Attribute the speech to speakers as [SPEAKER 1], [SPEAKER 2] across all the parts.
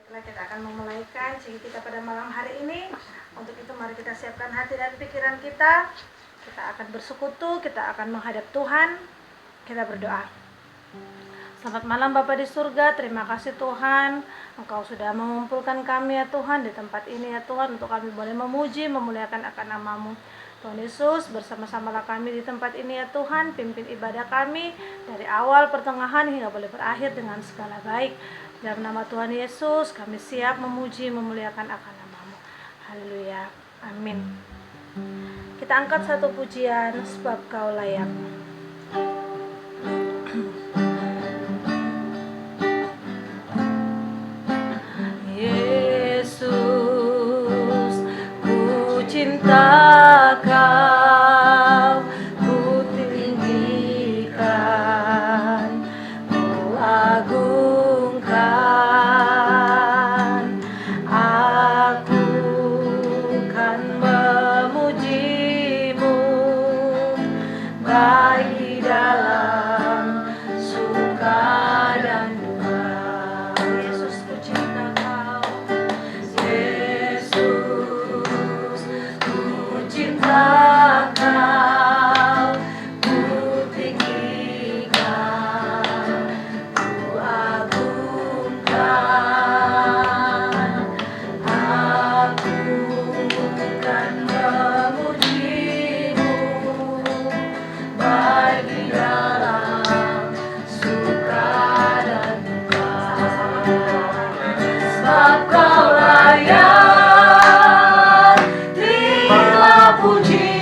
[SPEAKER 1] Kita akan memulai kajian kita pada malam hari ini. Untuk itu mari kita siapkan hati dan pikiran kita. Kita akan bersekutu, kita akan menghadap Tuhan. Kita berdoa. Selamat malam Bapa di surga, terima kasih Tuhan, Engkau sudah mengumpulkan kami ya Tuhan di tempat ini ya Tuhan, untuk kami boleh memuji, memuliakan akan nama-Mu. Tuhan Yesus, bersama-samalah kami di tempat ini ya Tuhan, pimpin ibadah kami dari awal, pertengahan hingga boleh berakhir dengan segala baik. Dalam nama Tuhan Yesus, kami siap memuji, memuliakan akan nama-Mu. Haleluya, amin. Kita angkat satu pujian, sebab Kau layak. Yesus, ku cinta Kau, ku tinggikan, ku agungkan, aku kan memuji-Mu, baik di dalam suka dan duka. Yesus, ku cinta Kau. Yesus, ku cinta Kau, ku tinggikan, ku agungkan, aku kan memuji-Mu, baik di dalam suka dan duka. Sebab Kau layak, terimalah puji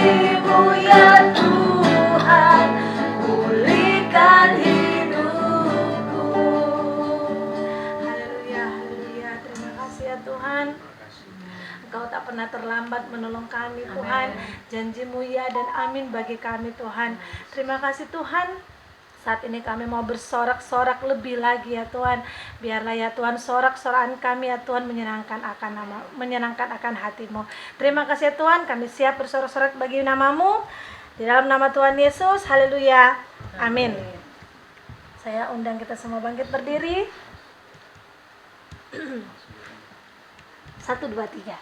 [SPEAKER 1] janji-Mu ya Tuhan, pulihkan hidupku. Haleluya, haleluya. Terima kasih ya Tuhan. Engkau tak pernah terlambat menolong kami Tuhan. Janji-Mu ya dan amin bagi kami Tuhan. Terima kasih Tuhan. Saat ini kami mau bersorak-sorak lebih lagi ya Tuhan. Biarlah ya Tuhan sorak-sorakan kami ya Tuhan menyenangkan akan hati-Mu. Terima kasih ya Tuhan, kami siap bersorak-sorak bagi nama-Mu. Di dalam nama Tuhan Yesus, haleluya, amin. Saya undang kita semua bangkit berdiri. 1, 2, 3.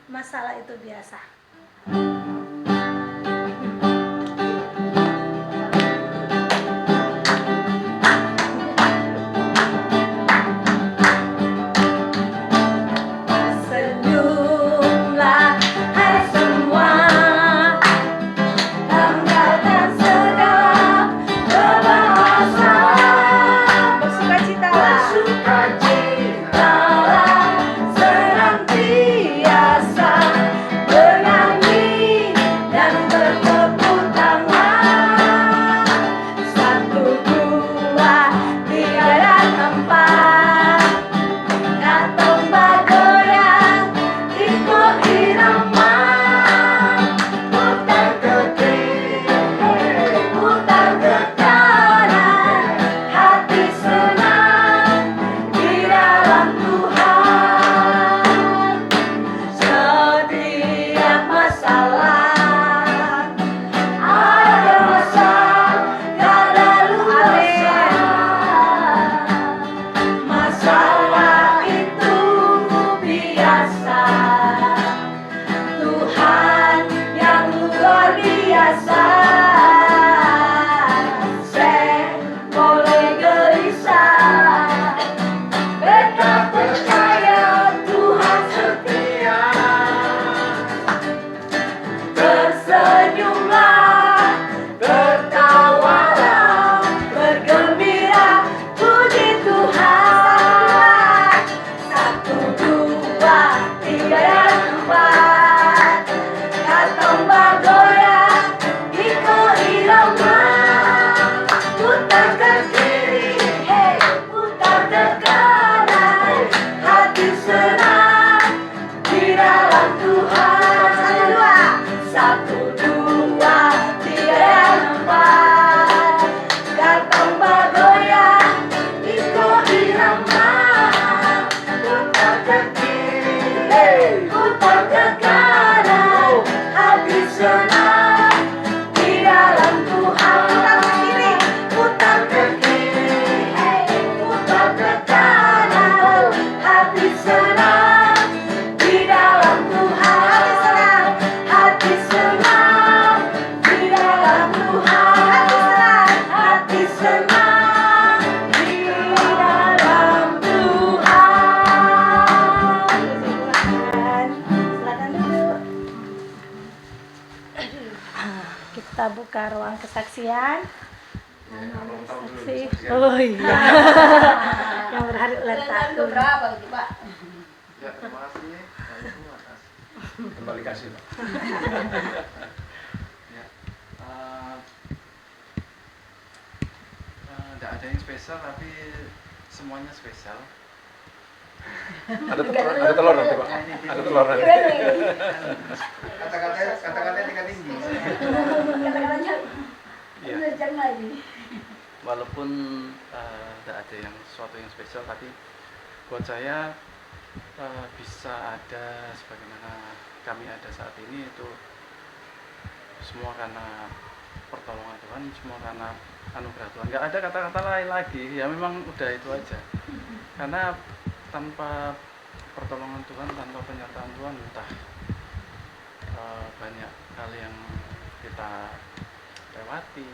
[SPEAKER 1] Masalah itu biasa. Senyumlah hai semua, tinggalkan segala kebahasaan. Bersukacitalah senantiasa. Benar kesaksian.
[SPEAKER 2] Saksi.
[SPEAKER 1] Oh iya. Yang berhari ulang tahun.
[SPEAKER 3] Berapa gitu Pak?
[SPEAKER 2] Ya, terima kasih Pak Ibu atas kembali kasih Pak. Ya, nggak ada yang spesial tapi semuanya spesial.
[SPEAKER 4] Ada telur nanti Pak. Ada telur nanti.
[SPEAKER 2] Kata-katanya tingkat tinggi.
[SPEAKER 3] Kata-katanya
[SPEAKER 4] Iya.
[SPEAKER 3] jangan lagi.
[SPEAKER 4] Walaupun tidak ada yang sesuatu yang spesial, tapi buat saya bisa ada sebagaimana kami ada saat ini itu semua karena pertolongan Tuhan, semua karena anugerah Tuhan. Nggak ada kata-kata lain lagi, ya memang udah itu aja. Karena tanpa pertolongan Tuhan, tanpa penyertaan Tuhan, entah banyak hal yang kita lewati.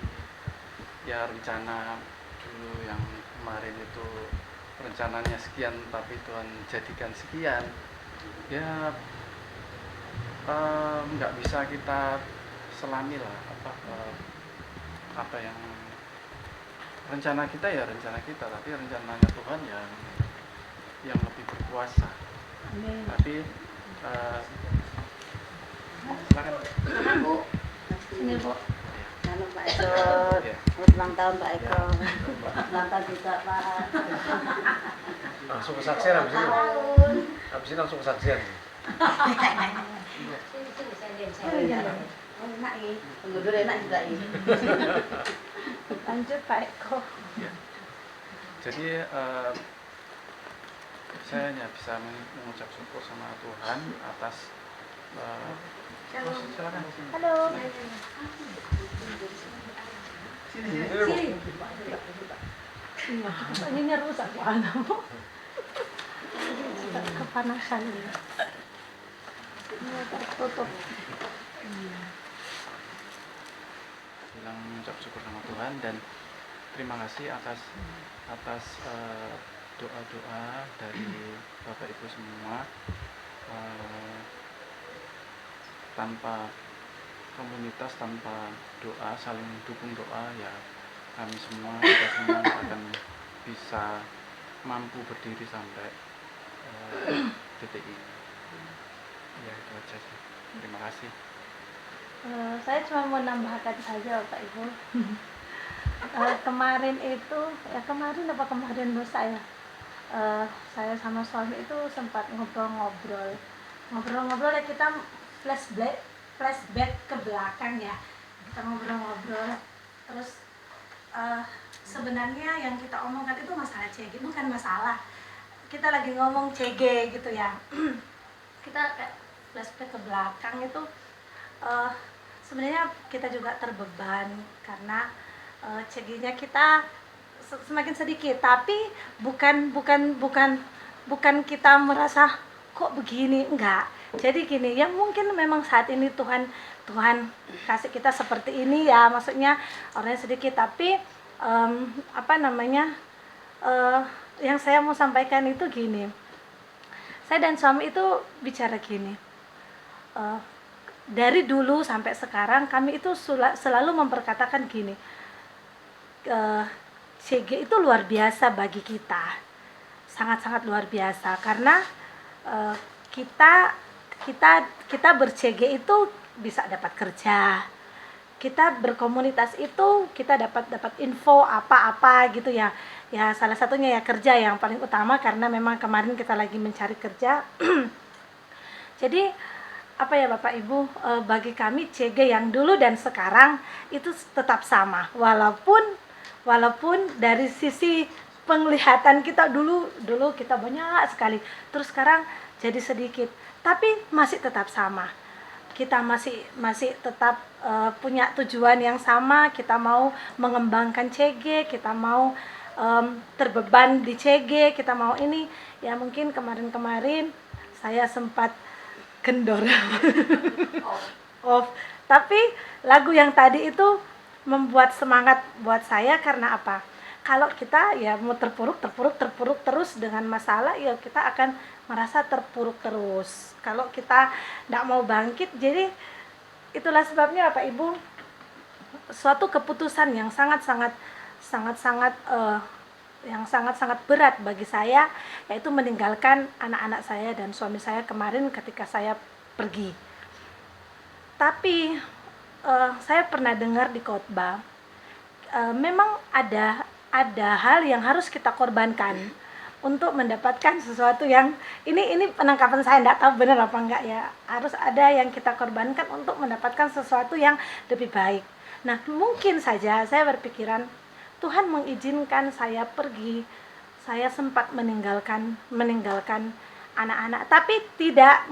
[SPEAKER 4] Ya rencana dulu yang kemarin itu rencananya sekian, tapi Tuhan jadikan sekian. Ya nggak bisa kita selami lah apa yang rencana kita ya rencana kita, tapi rencananya Tuhan yang lebih berkuasa.
[SPEAKER 3] Amin.
[SPEAKER 4] Tapi silakan
[SPEAKER 3] Bu.
[SPEAKER 1] Ini Bu.
[SPEAKER 3] Halo Pak Eko.
[SPEAKER 4] Ya.
[SPEAKER 3] Ulang tahun Pak Eko. Ulang tahun juga Pak.
[SPEAKER 4] Langsung kesaksian habis ini. Habis ini langsung kesaksian.
[SPEAKER 3] Oh iya. Oh enak ini. Penggudur enak juga ini.
[SPEAKER 1] Lanjut Pak Eko.
[SPEAKER 4] Ya. Jadi saya hanya bisa mengucap syukur sama Tuhan atas silakan.
[SPEAKER 1] Halo.
[SPEAKER 3] Sini.
[SPEAKER 1] Ini rusak panamu. Kepanasan ini. Ini tertutup.
[SPEAKER 4] Bilang mengucap syukur sama Tuhan dan terima kasih atas doa-doa dari Bapak Ibu semua. Tanpa komunitas, tanpa doa, saling dukung doa, ya kami semua, kita semua akan bisa mampu berdiri sampai titik ini. Ya itu aja sih. Terima kasih.
[SPEAKER 1] Saya cuma mau nambahkan saja Bapak Ibu. Kemarin lusa ya. Saya sama suami itu sempat ngobrol-ngobrol ya, kita flashback ke belakang ya. Kita ngobrol-ngobrol terus sebenarnya yang kita omongkan itu masalah CG, bukan masalah. Kita lagi ngomong CG gitu ya. Kita kayak flashback ke belakang itu sebenarnya kita juga terbeban karena CG-nya kita semakin sedikit, tapi bukan kita merasa kok begini, enggak. Jadi gini, yang mungkin memang saat ini Tuhan kasih kita seperti ini ya, maksudnya orangnya sedikit, tapi yang saya mau sampaikan itu gini. Saya dan suami itu bicara gini. Dari dulu sampai sekarang kami itu selalu memperkatakan gini. CG itu luar biasa bagi kita. Sangat-sangat luar biasa karena kita ber-CG itu bisa dapat kerja, kita berkomunitas itu kita dapat info apa-apa gitu ya. Ya salah satunya ya kerja yang paling utama karena memang kemarin kita lagi mencari kerja. Jadi apa ya Bapak Ibu, bagi kami CG yang dulu dan sekarang itu tetap sama, walaupun dari sisi penglihatan kita dulu kita banyak sekali, terus sekarang jadi sedikit, tapi masih tetap sama. Kita masih tetap punya tujuan yang sama. Kita mau mengembangkan CG, kita mau terbeban di CG, kita mau ini. Ya mungkin kemarin saya sempat kendor off. Tapi lagu yang tadi itu membuat semangat buat saya karena apa? Kalau kita ya mau terpuruk terus dengan masalah, ya kita akan merasa terpuruk terus. Kalau kita tidak mau bangkit, jadi itulah sebabnya Bapak Ibu, suatu keputusan yang sangat-sangat yang sangat-sangat berat bagi saya, yaitu meninggalkan anak-anak saya dan suami saya kemarin ketika saya pergi. Tapi saya pernah dengar di khotbah, memang ada hal yang harus kita korbankan untuk mendapatkan sesuatu yang ini penangkapan saya, enggak tahu benar apa enggak ya. Harus ada yang kita korbankan untuk mendapatkan sesuatu yang lebih baik. Nah, mungkin saja saya berpikiran Tuhan mengizinkan saya pergi, saya sempat meninggalkan anak-anak, tapi tidak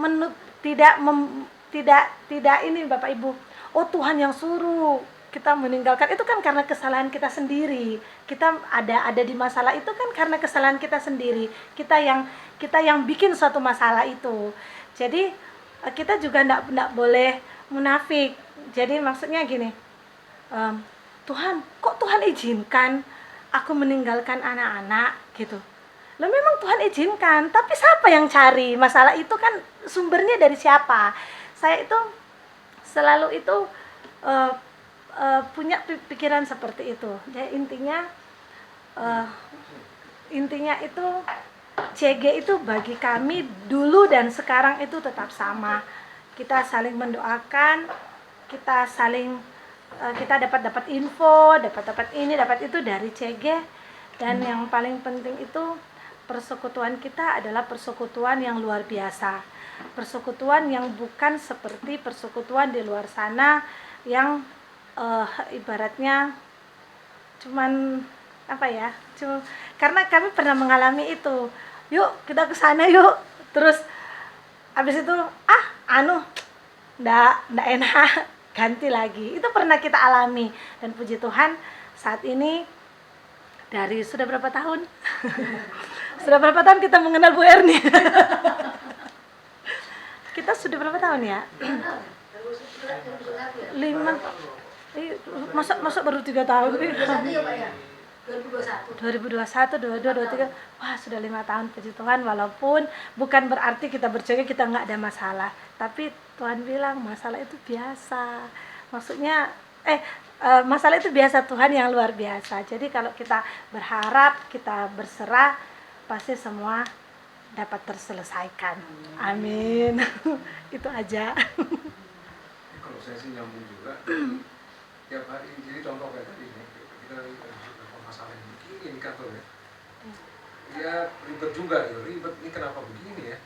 [SPEAKER 1] ini Bapak Ibu. Oh, Tuhan yang suruh kita meninggalkan, itu kan karena kesalahan kita sendiri. Kita ada di masalah itu kan karena kesalahan kita sendiri. Kita yang bikin suatu masalah itu. Jadi kita juga enggak boleh munafik. Jadi maksudnya gini, Tuhan, kok Tuhan izinkan aku meninggalkan anak-anak gitu. Lah memang Tuhan izinkan, tapi siapa yang cari? Masalah itu kan sumbernya dari siapa? Saya itu selalu itu punya pikiran seperti itu. Jadi intinya itu CG itu bagi kami dulu dan sekarang itu tetap sama. Kita saling mendoakan, kita dapat info, dapat ini, dapat itu dari CG. Dan yang paling penting itu persekutuan kita adalah persekutuan yang luar biasa. Persekutuan yang bukan seperti persekutuan di luar sana yang ibaratnya cuman apa ya? Karena kami pernah mengalami itu. Yuk, kita ke sana yuk. Terus habis itu ndak enak, ganti lagi. Itu pernah kita alami dan puji Tuhan saat ini dari sudah berapa tahun? Sudah berapa tahun kita mengenal Bu Erni? Kita sudah berapa tahun ya? 5. Masa baru 3 tahun? 2021, 22, 23. Wah, sudah 5 tahun, puji Tuhan. Walaupun bukan berarti kita berjaga kita nggak ada masalah, tapi Tuhan bilang masalah itu biasa. Maksudnya masalah itu biasa, Tuhan yang luar biasa. Jadi kalau kita berharap, kita berserah, pasti semua dapat terselesaikan. Amin. Itu aja.
[SPEAKER 2] Kalau saya sih nyambung juga. Tiap hari, jadi contoh kayak tadi nih, kita masalah yang begini di kantor ya. Ya ribet juga, ribet ini kenapa begini ya?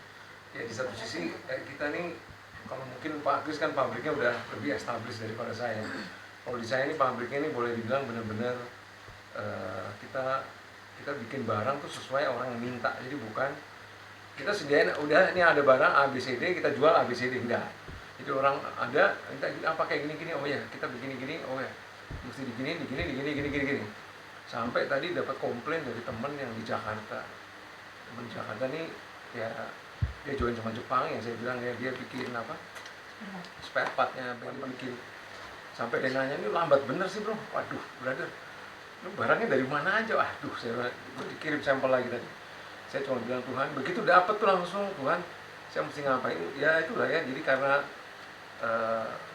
[SPEAKER 2] Ya di satu sisi kita nih, kalau mungkin Pak Kris kan pabriknya udah lebih established daripada saya. Kalau di saya ini pabriknya ini boleh dibilang benar-benar kita bikin barang tuh sesuai orang yang minta. Jadi bukan kita sediain udah ini ada barang ABCD kita jual ABCD, enggak. Jadi orang ada minta apa kayak gini oh ya kita begini oh ya mesti digini. Sampai tadi dapat komplain dari temen yang di Jakarta. Temen Jakarta nih ya dia join sama Jepang ya, saya bilang ya dia bikin apa spare partnya bikin. Sampai dia nanya, ini lambat bener sih bro. Waduh brother, lu barangnya dari mana aja? Waduh, saya dikirim sampel lagi tadi. Saya cuma bilang Tuhan, begitu dapat tuh langsung Tuhan, saya mesti ngapain? Ya itulah ya, jadi karena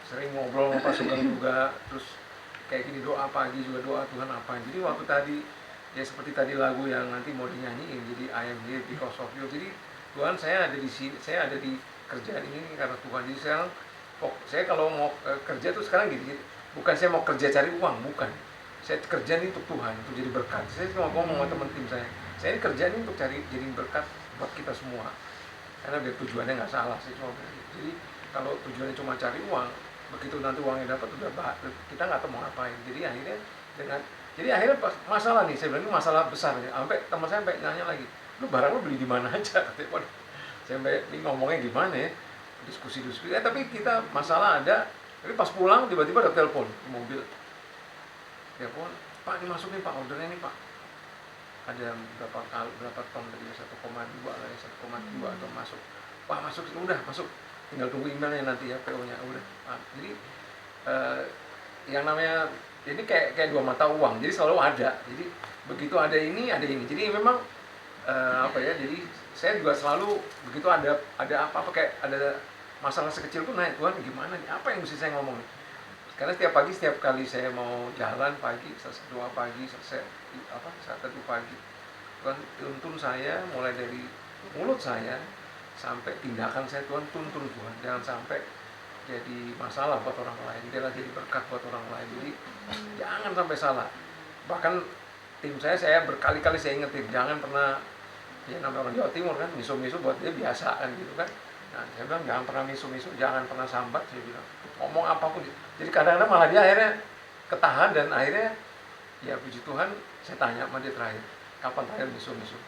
[SPEAKER 2] sering ngobrol sama pasukan juga, terus kayak gini doa pagi juga doa Tuhan apa. Jadi waktu tadi ya seperti tadi lagu yang nanti mau dinyanyiin, jadi I am here because of you. Jadi Tuhan saya ada di sini, saya ada di kerjaan ini karena Tuhan. Jadi saya kalau mau kerja tuh sekarang gini, bukan saya mau kerja cari uang, bukan. Saya kerja ini untuk Tuhan, untuk jadi berkat. Saya cuma ngomong sama teman tim saya ini kerja ini untuk jadi berkat buat kita semua. Karena biar tujuannya nggak salah, saya cuma jadi kalau tujuannya cuma cari uang, begitu nanti uangnya dapat udah kita nggak tahu mau ngapain. Jadi akhirnya masalah nih, saya bilang ini masalah besar. Sampai teman saya sampai nanya lagi, lu barang lu beli di mana aja? Katanya, waduh, saya sampai ini ngomongnya gimana ya? Diskusi tapi kita masalah ada. Tapi pas pulang tiba-tiba ada telepon di mobil. Telepon, Pak dimasukin Pak ordernya nih Pak. Ada berapa ton tadi 1,2 lah ya, 1,2 atau masuk. Pak masuk, udah masuk. Tinggal tunggu emailnya nanti ya, PO-nya udah. Jadi yang namanya ini kayak dua mata uang. Jadi selalu ada. Jadi begitu ada ini. Jadi memang jadi saya juga selalu begitu ada apa-apa kayak ada masalah sekecil pun nanya Tuhan gimana nih, apa yang mesti saya ngomong nih. Karena setiap kali saya mau jalan pagi, selesai doa pagi, selesai saat teduh pagi, Tuhan tuntun saya mulai dari mulut saya sampai tindakan saya, Tuhan tuntun Tuhan, jangan sampai jadi masalah buat orang lain, biarlah jadi berkat buat orang lain. Jadi jangan sampai salah. Bahkan tim saya berkali-kali saya ingetin, jangan pernah, ya namanya orang Jawa Timur kan, miso-miso buat dia biasa kan gitu kan. Nah, saya bilang jangan pernah miso-miso, jangan pernah sambat, saya bilang ngomong apapun. Jadi kadang-kadang malah dia akhirnya ketahan, dan akhirnya ya puji Tuhan, saya tanya sama dia terakhir, kapan terakhir miso-miso?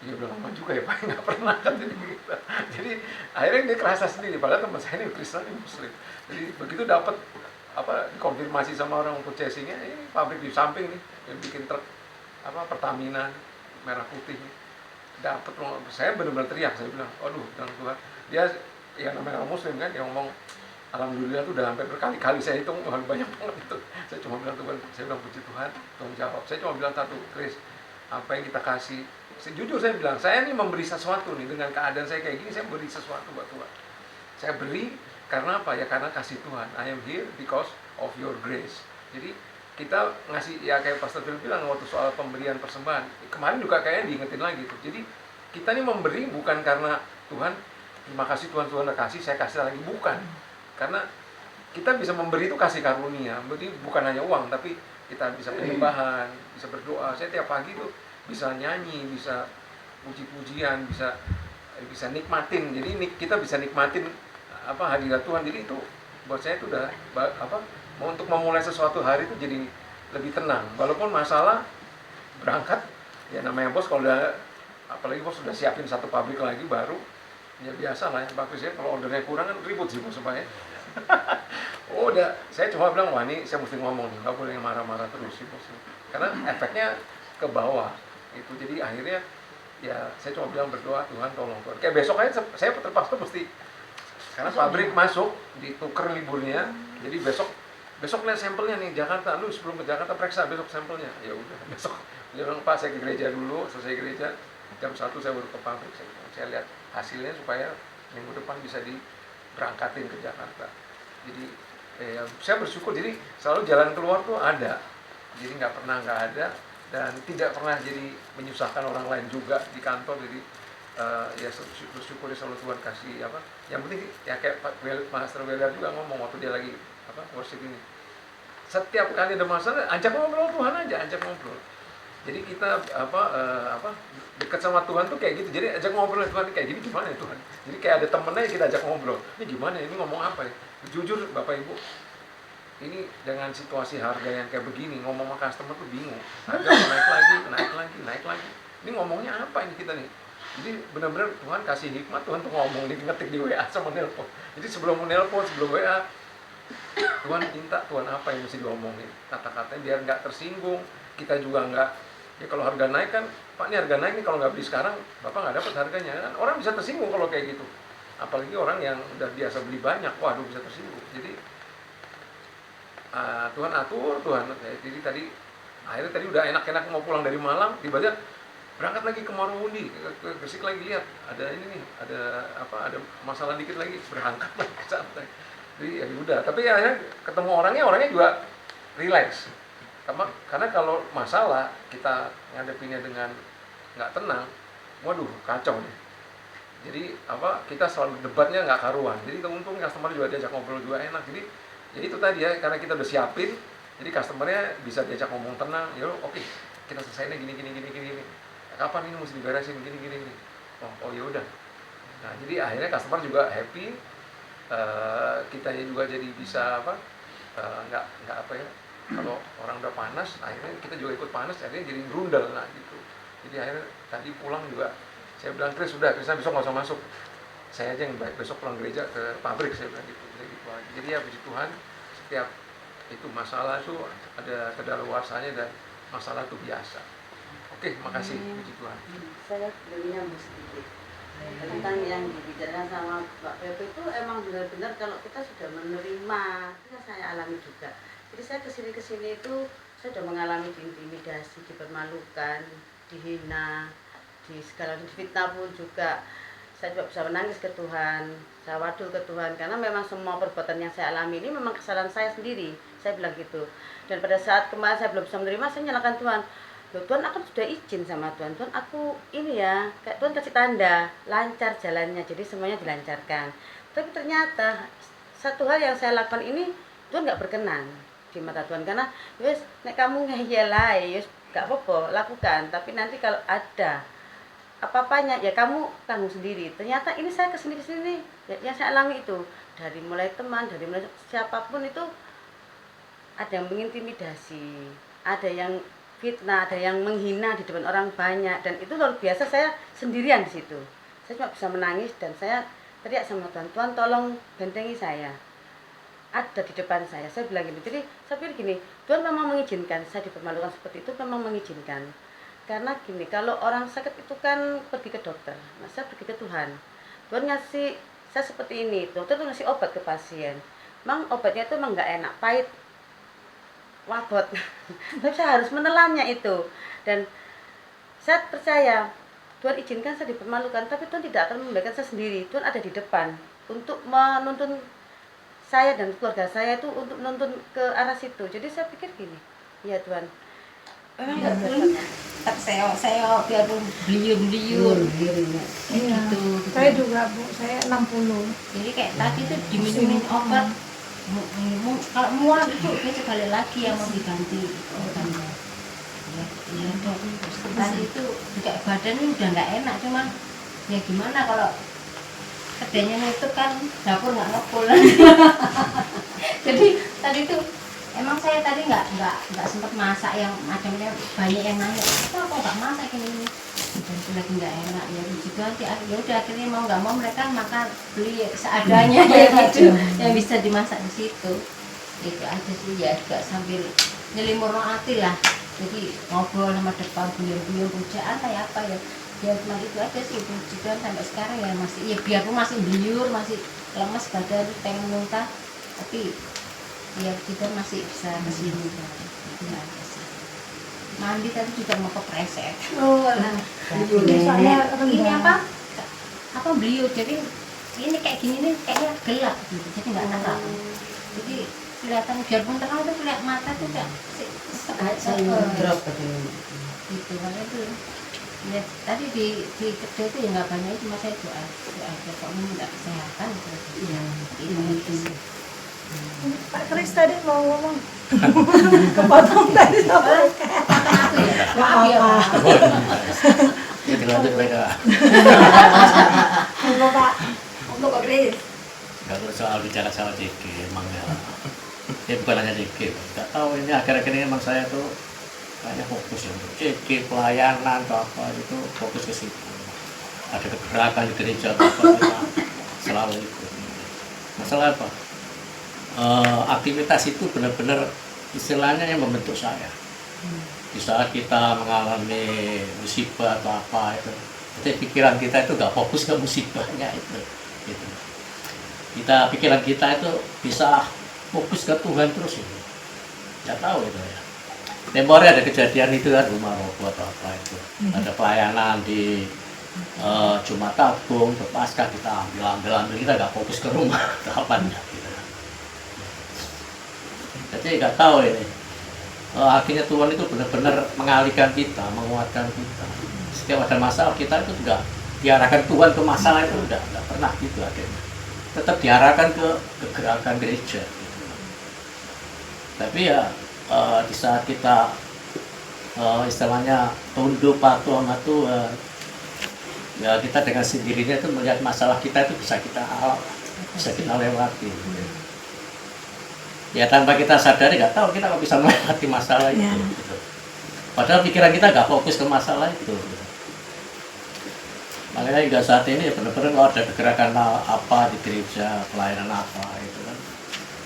[SPEAKER 2] Iya udah lama juga ya Pak, nggak pernah kan jadi gitu. Jadi akhirnya dia kerasa sendiri, padahal teman saya ini Kristen, ini Muslim. Jadi begitu dapat konfirmasi sama orang purchasingnya, ini pabrik di samping nih yang bikin truk Pertamina merah putih nih, dapat. Saya benar-benar teriak, saya bilang, aduh Tuhan, dia yang namanya orang Muslim kan, yang ngomong alhamdulillah tuh udah sampai berkali-kali saya hitung, Tuhan banyak banget itu. Saya cuma bilang Tuhan, saya bilang puji Tuhan, Tuhan jawab. Saya cuma bilang satu, Chris, apa yang kita kasih, jujur saya bilang, saya ini memberi sesuatu nih, dengan keadaan saya kayak gini, saya beri sesuatu buat Tuhan. Saya beri karena apa? Ya karena kasih Tuhan. I am here because of your grace. Jadi kita ngasih, ya kayak Pastor Phil bilang waktu soal pemberian persembahan, kemarin juga kayaknya diingetin lagi tuh. Jadi kita ini memberi bukan karena Tuhan, terima kasih Tuhan udah kasih, saya kasih lagi, bukan. Karena kita bisa memberi itu kasih karunia, beri bukan hanya uang, tapi kita bisa penyembahan, bisa berdoa. Saya tiap pagi tuh bisa nyanyi, bisa puji-pujian, bisa nikmatin. Jadi kita bisa nikmatin hadirat Tuhan. Jadi itu buat saya itu udah untuk memulai sesuatu hari itu jadi lebih tenang. Walaupun masalah berangkat, ya namanya bos, kalau apalagi bos sudah siapin satu pabrik lagi baru, ya biasa lah ya, bagus ya, kalau ordernya kurang kan ribut sih bos supaya. Saya cuma bilang, wah ini saya mesti ngomong nih, nggak boleh marah-marah terus sih bos. Karena efeknya ke bawah itu. Jadi akhirnya ya saya cuma bilang berdoa, Tuhan tolong Tuhan. Kayak besok aja saya terpaksa mesti, karena pabrik masuk ditukar liburnya. Jadi besok lihat sampelnya nih Jakarta, lu sebelum ke Jakarta periksa besok sampelnya. Ya udah besok dia bilang, Pak saya ke gereja dulu, selesai gereja jam 1 saya baru ke pabrik. Saya lihat hasilnya supaya minggu depan bisa diberangkatin ke Jakarta. Jadi saya bersyukur, jadi selalu jalan keluar tuh ada, jadi nggak pernah nggak ada, dan tidak pernah jadi menyusahkan orang lain juga di kantor. Jadi ya bersyukur selalu Tuhan kasih yang penting ya kayak Master Weller juga ngomong waktu dia lagi worship ini, setiap kali ada masalah ajak ngobrol Tuhan aja, ajak ngobrol. Jadi kita dekat sama Tuhan tuh kayak gitu. Jadi ajak ngobrol, Tuhan kayak gini gimana ya Tuhan. Jadi kayak ada temennya kita ajak ngobrol. Ini gimana? Ini ngomong apa ya? Jujur Bapak Ibu, ini dengan situasi harga yang kayak begini, ngomong sama customer tuh bingung. Harga naik lagi. Ini ngomongnya apa ini kita nih? Jadi benar-benar Tuhan kasih hikmat, Tuhan tuh ngomong, ngetik di WA sama nelpon. Jadi sebelum menelpon, sebelum WA, Tuhan minta, Tuhan apa yang mesti diomongin, kata-katanya biar nggak tersinggung. Kita juga nggak, ya kalau harga naik kan, Pak ini harga naik nih, kalau nggak beli sekarang Bapak nggak dapat harganya kan. Orang bisa tersinggung kalau kayak gitu, apalagi orang yang udah biasa beli banyak, waduh bisa tersinggung. Jadi Tuhan atur, jadi akhirnya tadi udah enak-enak mau pulang dari Malang, tiba-tiba berangkat lagi ke Marwundi, ke Gresik lagi, lihat ada ini nih, ada masalah dikit lagi, berangkat lagi ke santai. Jadi ya udah, tapi ya ketemu orangnya juga relax. Karena kalau masalah kita ngadepinnya dengan nggak tenang, waduh kacau nih. Jadi kita selalu debatnya nggak karuan. Jadi untung customer juga diajak ngobrol juga enak. Jadi ya itu tadi ya, karena kita udah siapin, jadi customernya bisa diajak ngomong tenang. Ya oke, kita selesainya gini. Kapan ini mesti diberesin gini. Oh ya udah. Nah jadi akhirnya customer juga happy, kitanya juga jadi bisa nggak kalau orang udah panas, akhirnya kita juga ikut panas, akhirnya jadi grundel lah gitu. Jadi akhirnya tadi pulang juga saya bilang, Chris besok nggak usah masuk, saya aja yang besok pulang gereja ke pabrik, saya bilang gitu. Jadi ya puji Tuhan, setiap itu masalah itu ada kedaluarsanya, dan masalah itu biasa. Oke, makasih, puji Tuhan.
[SPEAKER 3] Saya nyambung sedikit tentang yang dibicarakan sama Pak Pepe itu emang benar-benar kalau kita sudah menerima, itu saya alami juga. Jadi saya kesini itu saya sudah mengalami diintimidasi, dipermalukan, dihina, di segala fitnah pun juga. saya juga bisa menangis ke Tuhan, saya wadul ke Tuhan, karena memang semua perbuatan yang saya alami ini memang kesalahan saya sendiri, saya bilang gitu. Dan pada saat kemarin saya belum bisa menerima, saya nyalakan Tuhan. Loh, Tuhan, aku sudah izin sama Tuhan, Tuhan aku ini ya, kayak Tuhan kasih tanda, lancar jalannya, jadi semuanya dilancarkan. Tapi ternyata satu hal yang saya lakukan ini Tuhan nggak berkenan di mata Tuhan, karena wes nek kamu ngeyelai, wes nggak apa-apa lakukan, tapi nanti kalau ada apa-apanya ya kamu tanggung sendiri. Ternyata ini saya kesini ya, yang saya alami itu dari mulai teman, dari mulai siapapun itu ada yang mengintimidasi, ada yang fitnah, ada yang menghina di depan orang banyak, dan itu luar biasa. Saya sendirian di situ, saya cuma bisa menangis dan saya teriak sama Tuhan, Tuhan tolong bentengi saya, ada di depan saya bilang gitu. Jadi saya pikir gini, Tuhan memang mengizinkan saya dipermalukan seperti itu, memang mengizinkan. Karena gini, kalau orang sakit itu kan pergi ke dokter, nah saya pergi ke Tuhan. Tuhan ngasih saya seperti ini, dokter tuh ngasih obat ke pasien. Memang obatnya itu memang nggak enak, pahit, wabot. Tapi saya harus menelannya itu. Dan saya percaya, Tuhan izinkan saya dipermalukan, tapi Tuhan tidak akan memberikan saya sendiri. Tuhan ada di depan untuk menuntun saya dan keluarga saya itu untuk menuntun ke arah situ. Jadi saya pikir gini, ya Tuhan,
[SPEAKER 5] tapi saya biarpun beliur
[SPEAKER 1] Iya.
[SPEAKER 5] gitu.
[SPEAKER 1] Saya juga Bu, saya 60.
[SPEAKER 5] Jadi kayak tadi tuh diminumin obat, kalau mual itu besok balik lagi yang mau diganti obatnya. Ya dok. Tadi itu juga badannya udah nggak enak, cuma ya gimana kalau kerjanya nutup kan dapur nggak ngepul. Jadi tadi tuh emang saya tadi nggak sempat masak yang macamnya, banyak yang nanya, kok nggak masak ini? Dan itu lagi nggak enak ya juga. Ya udah akhirnya mau nggak mau mereka makan beli seadanya ya gitu, yang bisa dimasak di situ. Itu aja sih ya, juga sambil nyelimur hati lah. Jadi ngobrol sama depan, beliau pujaan kayak apa ya. Ya cuma itu aja sih, puji Tuhan sampai sekarang ya masih, ya biarpun masih beliur, masih lemes badan, pengen muntah, tapi ya kita masih bisa kesini kan. Itu aja sih. Mandi tadi juga mau kepreset.
[SPEAKER 1] Oh,
[SPEAKER 5] Nah,
[SPEAKER 1] soalnya
[SPEAKER 5] ini apa beliau, jadi ini kayak gini nih kayaknya gelap gitu, jadi nggak terang. Jadi kelihatan biarpun terang itu kelihatan mata tuh nggak
[SPEAKER 3] drop tadi.
[SPEAKER 5] gitu. Makanya itu ya tadi di kerja itu ya nggak banyak, cuma saya doa pokoknya minta kesehatan gitu. Iya, itu sih.
[SPEAKER 1] Pak Kris tadi mau ngomong. Kepotong tadi sama
[SPEAKER 5] Potong aku ya, maaf ya Pak.
[SPEAKER 6] Kita lanjut mereka.
[SPEAKER 1] Halo Pak. Untuk Pak Kris.
[SPEAKER 6] Kalau soal bicara sama JG, emang ya bukan hanya JG, nggak tahu ini akhir-akhir ini emang saya tuh kayaknya fokus ya untuk JG, pelayanan atau apa itu fokus ke situ. Ada kegerakan di gereja atau apa kita selalu ikut. Masalah apa? Aktivitas itu benar-benar istilahnya yang membentuk saya. Di saat kita mengalami musibah atau apa itu, jadi pikiran kita itu nggak fokus ke musibahnya itu. Gitu. Pikiran kita itu bisa fokus ke Tuhan terus itu. Nggak tahu itu ya. Tempornya ada kejadian itu kan, rumah roboh atau apa itu. Ada pelayanan di Jumat Agung, ke Paskah kita ambil kita nggak fokus ke rumah kapan gitu. Jadi nggak tahu ini. Akhirnya Tuhan itu benar-benar mengalihkan kita, menguatkan kita. Setiap ada masalah kita itu juga diarahkan Tuhan ke masalah itu nggak pernah gitu akhirnya. Tetap diarahkan ke gerakan gereja. Gitu. Tapi ya di saat kita istilahnya tunduk patuh sama Tuhan, ya kita dengan sendirinya itu melihat masalah kita itu bisa kita lewati. Gitu. Ya tanpa kita sadari nggak tahu kita kok bisa melewati masalah itu. Gitu. Padahal pikiran kita nggak fokus ke masalah itu. Gitu. Makanya hingga saat ini ya benar-benar kalau ada kegerakan apa di gereja, pelayanan apa itu kan,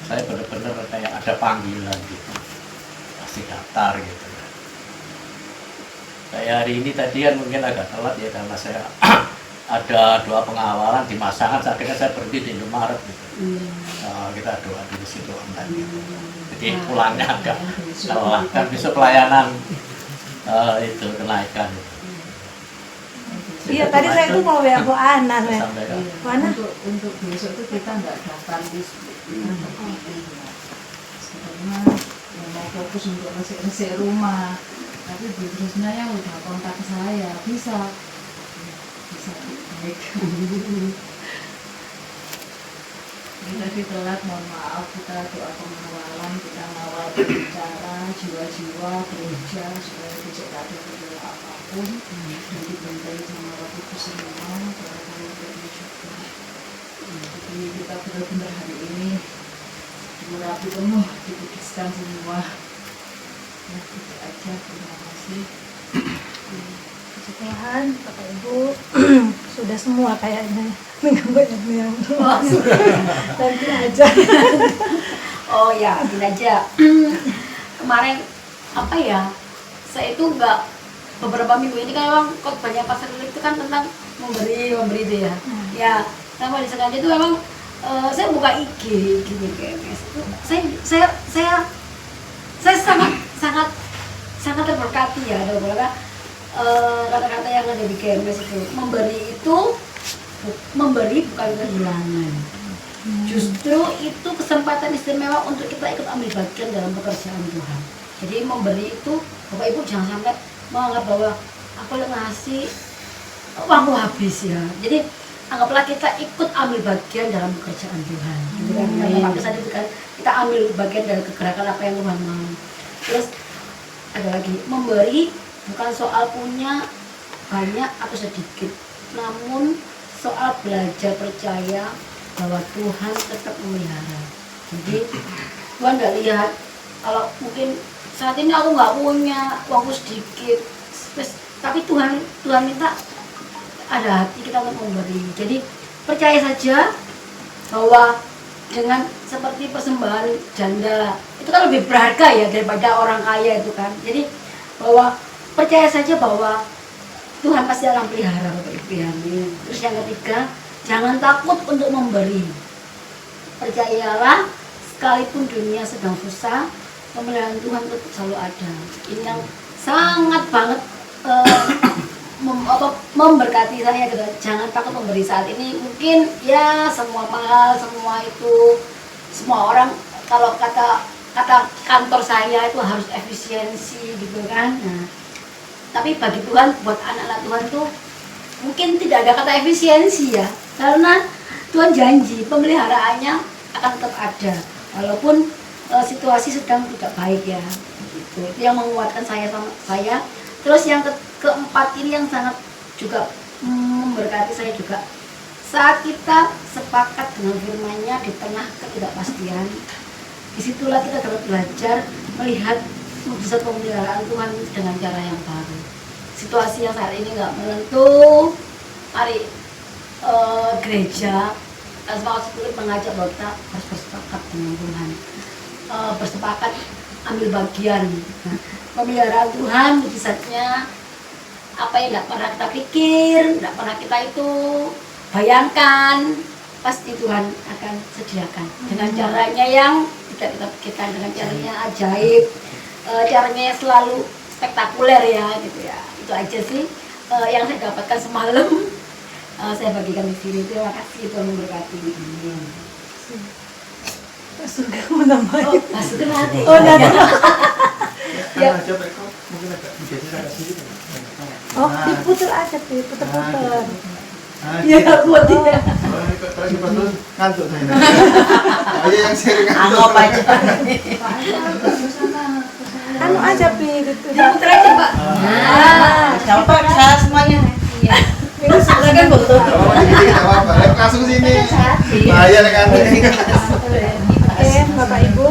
[SPEAKER 6] saya benar-benar kayak ada panggilan gitu, pasti daftar gitu. Kayak hari ini tadi kan mungkin agak telat ya karena saya ada doa pengawalan di Masangan, akhirnya saya berhenti di Indomaret gitu. Kita doa di situ online gitu. Jadi pulangnya agak telat kan, besok pelayanan itu kenaikan.
[SPEAKER 1] Iya, tadi saya tuh mau WA Bu Ana, Ren.
[SPEAKER 6] Sampaikan.
[SPEAKER 1] Mana?
[SPEAKER 7] Untuk besok itu kita nggak daftar list sebenarnya yang mau fokus untuk resik rumah, tapi Bu Trisna yang udah kontak saya bisa baik. Kita telat, mohon maaf, kita doa pengawalan, kita ngawal bicara jiwa-jiwa gereja supaya besok tak ada kendala apapun dan dibantai sama Bapak Ibu semua, doakan untuk juga. Jadi kita benar-benar hari ini diurapi penuh, dikuduskan semua. Ya, itu aja, terima kasih.
[SPEAKER 1] Puji Tuhan, Bapak Ibu sudah semua kayaknya. Banyak yang nanti aja.
[SPEAKER 8] Oh ya, gini aja. Kemarin apa ya? Saya itu nggak beberapa minggu ini kan memang khotbahnya Pastor itu kan tentang memberi itu ya. Ya, sama disengaja itu memang saya buka IG gini KMS itu saya sangat terberkati ya, ada beberapa kata-kata yang ada di KMS itu. Memberi bukan kehilangan. Justru itu kesempatan istimewa untuk kita ikut ambil bagian dalam pekerjaan Tuhan. Jadi memberi itu, Bapak Ibu jangan sampai menganggap bahwa aku ngasih uangku habis ya. Jadi anggaplah kita ikut ambil bagian dalam pekerjaan Tuhan. Gitu kan? Karena Pak Kesan itu kan kita ambil bagian dari kegerakan apa yang Tuhan mau. Terus ada lagi, memberi bukan soal punya banyak atau sedikit, namun soal belajar percaya bahwa Tuhan tetap memelihara. Jadi Tuhan nggak lihat kalau mungkin saat ini aku nggak punya, uangku sedikit, tapi Tuhan minta ada hati kita untuk memberi. Jadi percaya saja bahwa dengan seperti persembahan janda itu kan lebih berharga ya daripada orang kaya itu kan. Jadi bahwa percaya saja bahwa Tuhan pasti akan pelihara Bapak Ibu ya. Terus yang ketiga, jangan takut untuk memberi. Percayalah, sekalipun dunia sedang susah, pemeliharaan Tuhan tetap selalu ada. Ini yang sangat banget memberkati saya gitu. Jangan takut memberi saat ini. Mungkin ya semua mahal, semua itu, semua orang kalau kata kantor saya itu harus efisiensi gitu kan. Nah, tapi bagi Tuhan, buat anak-anak Tuhan tuh mungkin tidak ada kata efisiensi ya, karena Tuhan janji pemeliharaannya akan tetap ada walaupun situasi sedang tidak baik ya. Itu yang menguatkan saya. Terus yang keempat ini yang sangat juga memberkati saya juga, saat kita sepakat dengan firman-Nya di tengah ketidakpastian, disitulah kita dapat belajar melihat mujizat pemeliharaan Tuhan dengan cara yang baru. Situasi yang saat ini nggak menentu, mari gereja Semangat Spirit mengajak bahwa kita harus bersepakat dengan Tuhan, bersepakat ambil bagian. Nah, pemeliharaan Tuhan mujizatnya apa yang nggak pernah kita pikir, nggak pernah kita itu bayangkan, pasti Tuhan akan sediakan dengan caranya yang tidak kita pikirkan, dengan caranya ajaib. Caranya selalu spektakuler ya gitu ya. Itu aja sih yang saya dapatkan semalam, saya bagikan di sini. Terima kasih, Tuhan memberkati.
[SPEAKER 1] Pak Sugeng menambah.
[SPEAKER 8] Oh, Pak Sugeng nanti.
[SPEAKER 1] Oh, nanti.
[SPEAKER 2] Ya. Mungkin agak digeser agak sedikit.
[SPEAKER 1] Oh, diputer aja, puter-puter.
[SPEAKER 8] Iya, kuat ya.
[SPEAKER 2] Kalau si Pastor ngantuk saya. Ayo yang sering ngantuk.
[SPEAKER 8] Anggap aja.
[SPEAKER 1] Anu aja Pi gitu.
[SPEAKER 8] Diputer aja, Pak.
[SPEAKER 3] Coba saya semuanya.
[SPEAKER 8] Iya.
[SPEAKER 1] Ini silakan foto.
[SPEAKER 2] Oh, jadi enggak apa-apa. Langsung sini. Bahaya kan.
[SPEAKER 1] Oke, Bapak Ibu,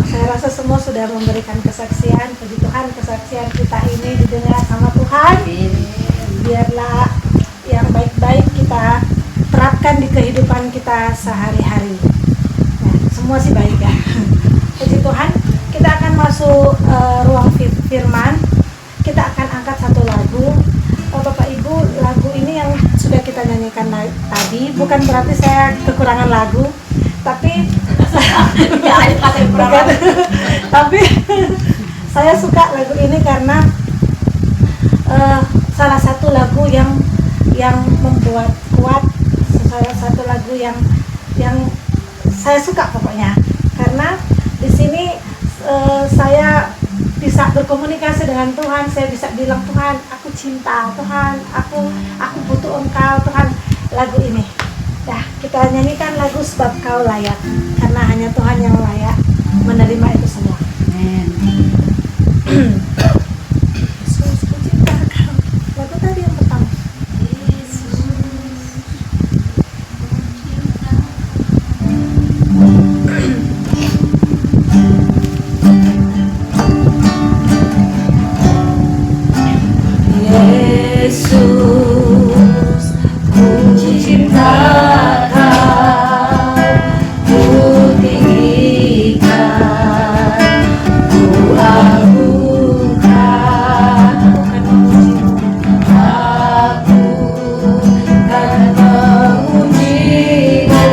[SPEAKER 1] saya rasa semua sudah memberikan kesaksian. Puji Tuhan, kesaksian kita ini didengar sama Tuhan. Biarlah yang baik-baik kita terapkan di kehidupan kita sehari-hari. Nah, semua sih baik ya. Puji Tuhan, kita akan masuk ruang firman. Kita akan angkat satu lagu. Bapak Ibu, lagu ini yang sudah kita nyanyikan tadi, bukan berarti saya kekurangan lagu, tapi tapi saya suka lagu ini karena salah satu lagu yang membuat kuat, salah satu lagu yang saya suka pokoknya, karena di sini saya bisa berkomunikasi dengan Tuhan. Saya bisa bilang, Tuhan, aku cinta, Tuhan, aku butuh Engkau, Tuhan. Lagu ini dah kita nyanyikan lagu Sebab Kau Layak, karena hanya Tuhan yang layak menerima itu semua.
[SPEAKER 8] Amen.
[SPEAKER 1] Yesus, ku cinta Kau. Lagu tadi yang pertama.
[SPEAKER 8] Yesus, ku cinta Kau, ku tinggikan, ku agungkan, aku kan memuji-Mu,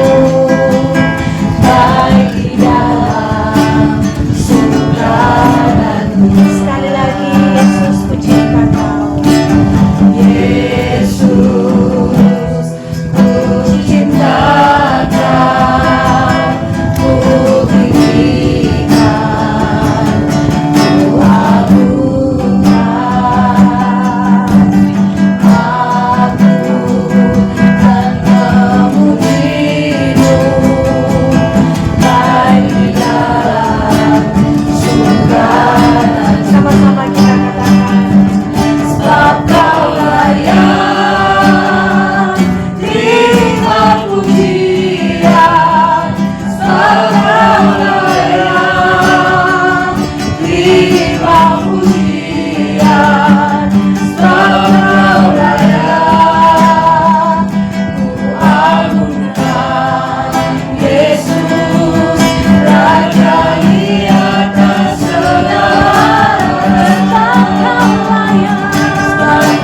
[SPEAKER 8] baik di dalam surga dan
[SPEAKER 1] Sekali lagi, Yesus, ku cinta Kau.
[SPEAKER 8] Yesus, ku cinta Kau, ku tinggikan, ku agungkan, aku kan memuji-Mu, baik di dalam surga dan
[SPEAKER 1] Sama-sama kita katakan.
[SPEAKER 8] sebab Kau layak terima pujian, sebab Kau layak terima pujian, sebab Kau layak ku agungkan. Yesus, Raja di atas segala, sebab Kau layak, sebab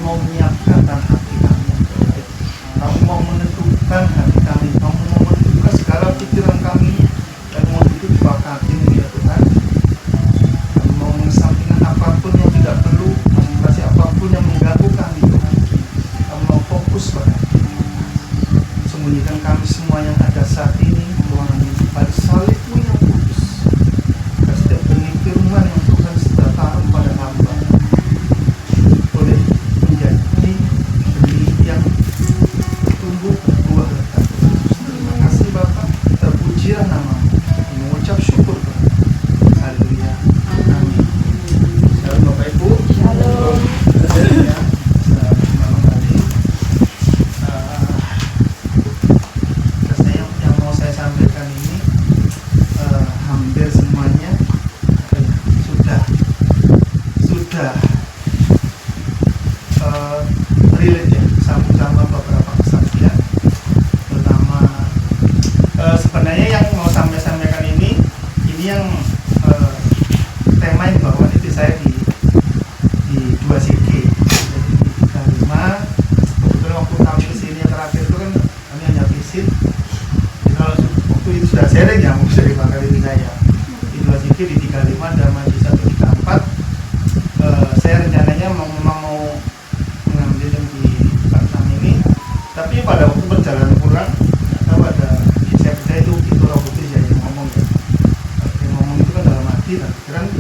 [SPEAKER 9] mau menyiapkan hati kami yang terbaik. Kamu mau menentukan hati kami, kamu mau menentukan segala pikiran kami dan mau itu dipakatin ya Tuhan. Kami mau mengesampingkan apapun yang tidak perlu, manipulasi apapun yang mengganggu kami Tuhan. Kami mau fokus pada sembunyikan kami semua yang ada saat ini Tuhan pada salib-Mu yang kudus. Dan setiap benih firman yang Tuhan sudah taruh pada hamba boleh menjadi benih yang tumbuh berbuah lebat. Terima kasih Bapak, terpujilah nama-Mu. Kami mengucap syukur Tuhan. Haleluya. Amin. Shalom Bapak Ibu. Shalom. Ya, malam hari. Yang mau saya sampaikan ini hampir semuanya sudah relate ya sama beberapa kesaksian, terutama sebenarnya yang mau saya sampaikan ini yang tema yang dibawa itu saya di 2CG, jadi di 35. Kebetulan waktu kami kesini yang terakhir itu kan kami hanya visit. Jadi kalau waktu itu sudah sharing ya, mungkin dari Pak Kali saya di 2CG di 35 dan di 134. Saya rencananya memang mau mengambil yang di 46 ini, tapi pada waktu perjalanan pulang nggak tahu ada, saya percaya itu Roh Kudus ya yang ngomong ya. Yang ngomong itu kan dalam hati, pikiran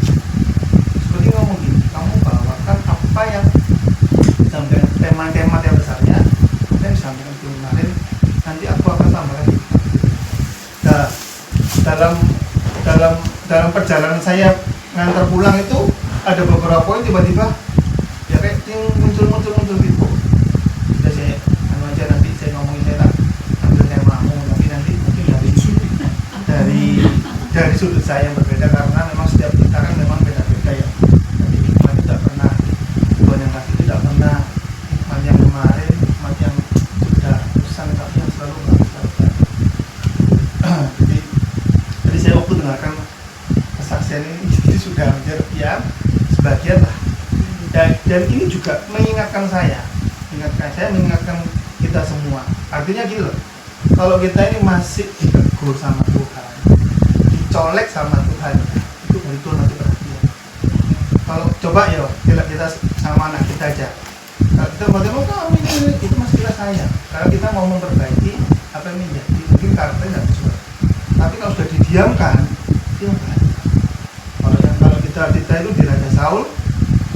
[SPEAKER 9] seperti ngomong gini, kamu bawakan apa yang disampaikan, tema-tema yang besarnya apa yang disampaikan kemarin, nanti aku akan tambahkan. Nah, dalam perjalanan saya ngantar pulang itu ada beberapa poin tiba-tiba ya kayak yang muncul gitu. Udah saya aja nanti saya ngomongin, saya tak ambil temamu, tapi nanti mungkin dari sudut saya yang berbeda, karena memang setiap kita kan memang beda-beda ya. Tapi hikmat tidak pernah, Tuhan yang kasih tidak pernah hikmat yang kemarin, hikmat yang sudah pesan, tapi yang selalu berubah. Jadi saya waktu dengarkan kesaksian ini jadi sudah hampir ya sebagian lah. Dan ini juga mengingatkan kita semua. Artinya gini loh, kalau kita ini masih ditegur sama Tuhan, dicolek sama Tuhan, itu dari Tuhan nanti perhatian. Kalau coba ya kita sama anak kita aja, kalau kita mau kamu ini itu masih kita sayang, karena kita mau memperbaiki apa yang menjadi mungkin karakternya nggak sesuai. Tapi kalau sudah didiamkan, itu enggak. Kalau kita itu di Raja Saul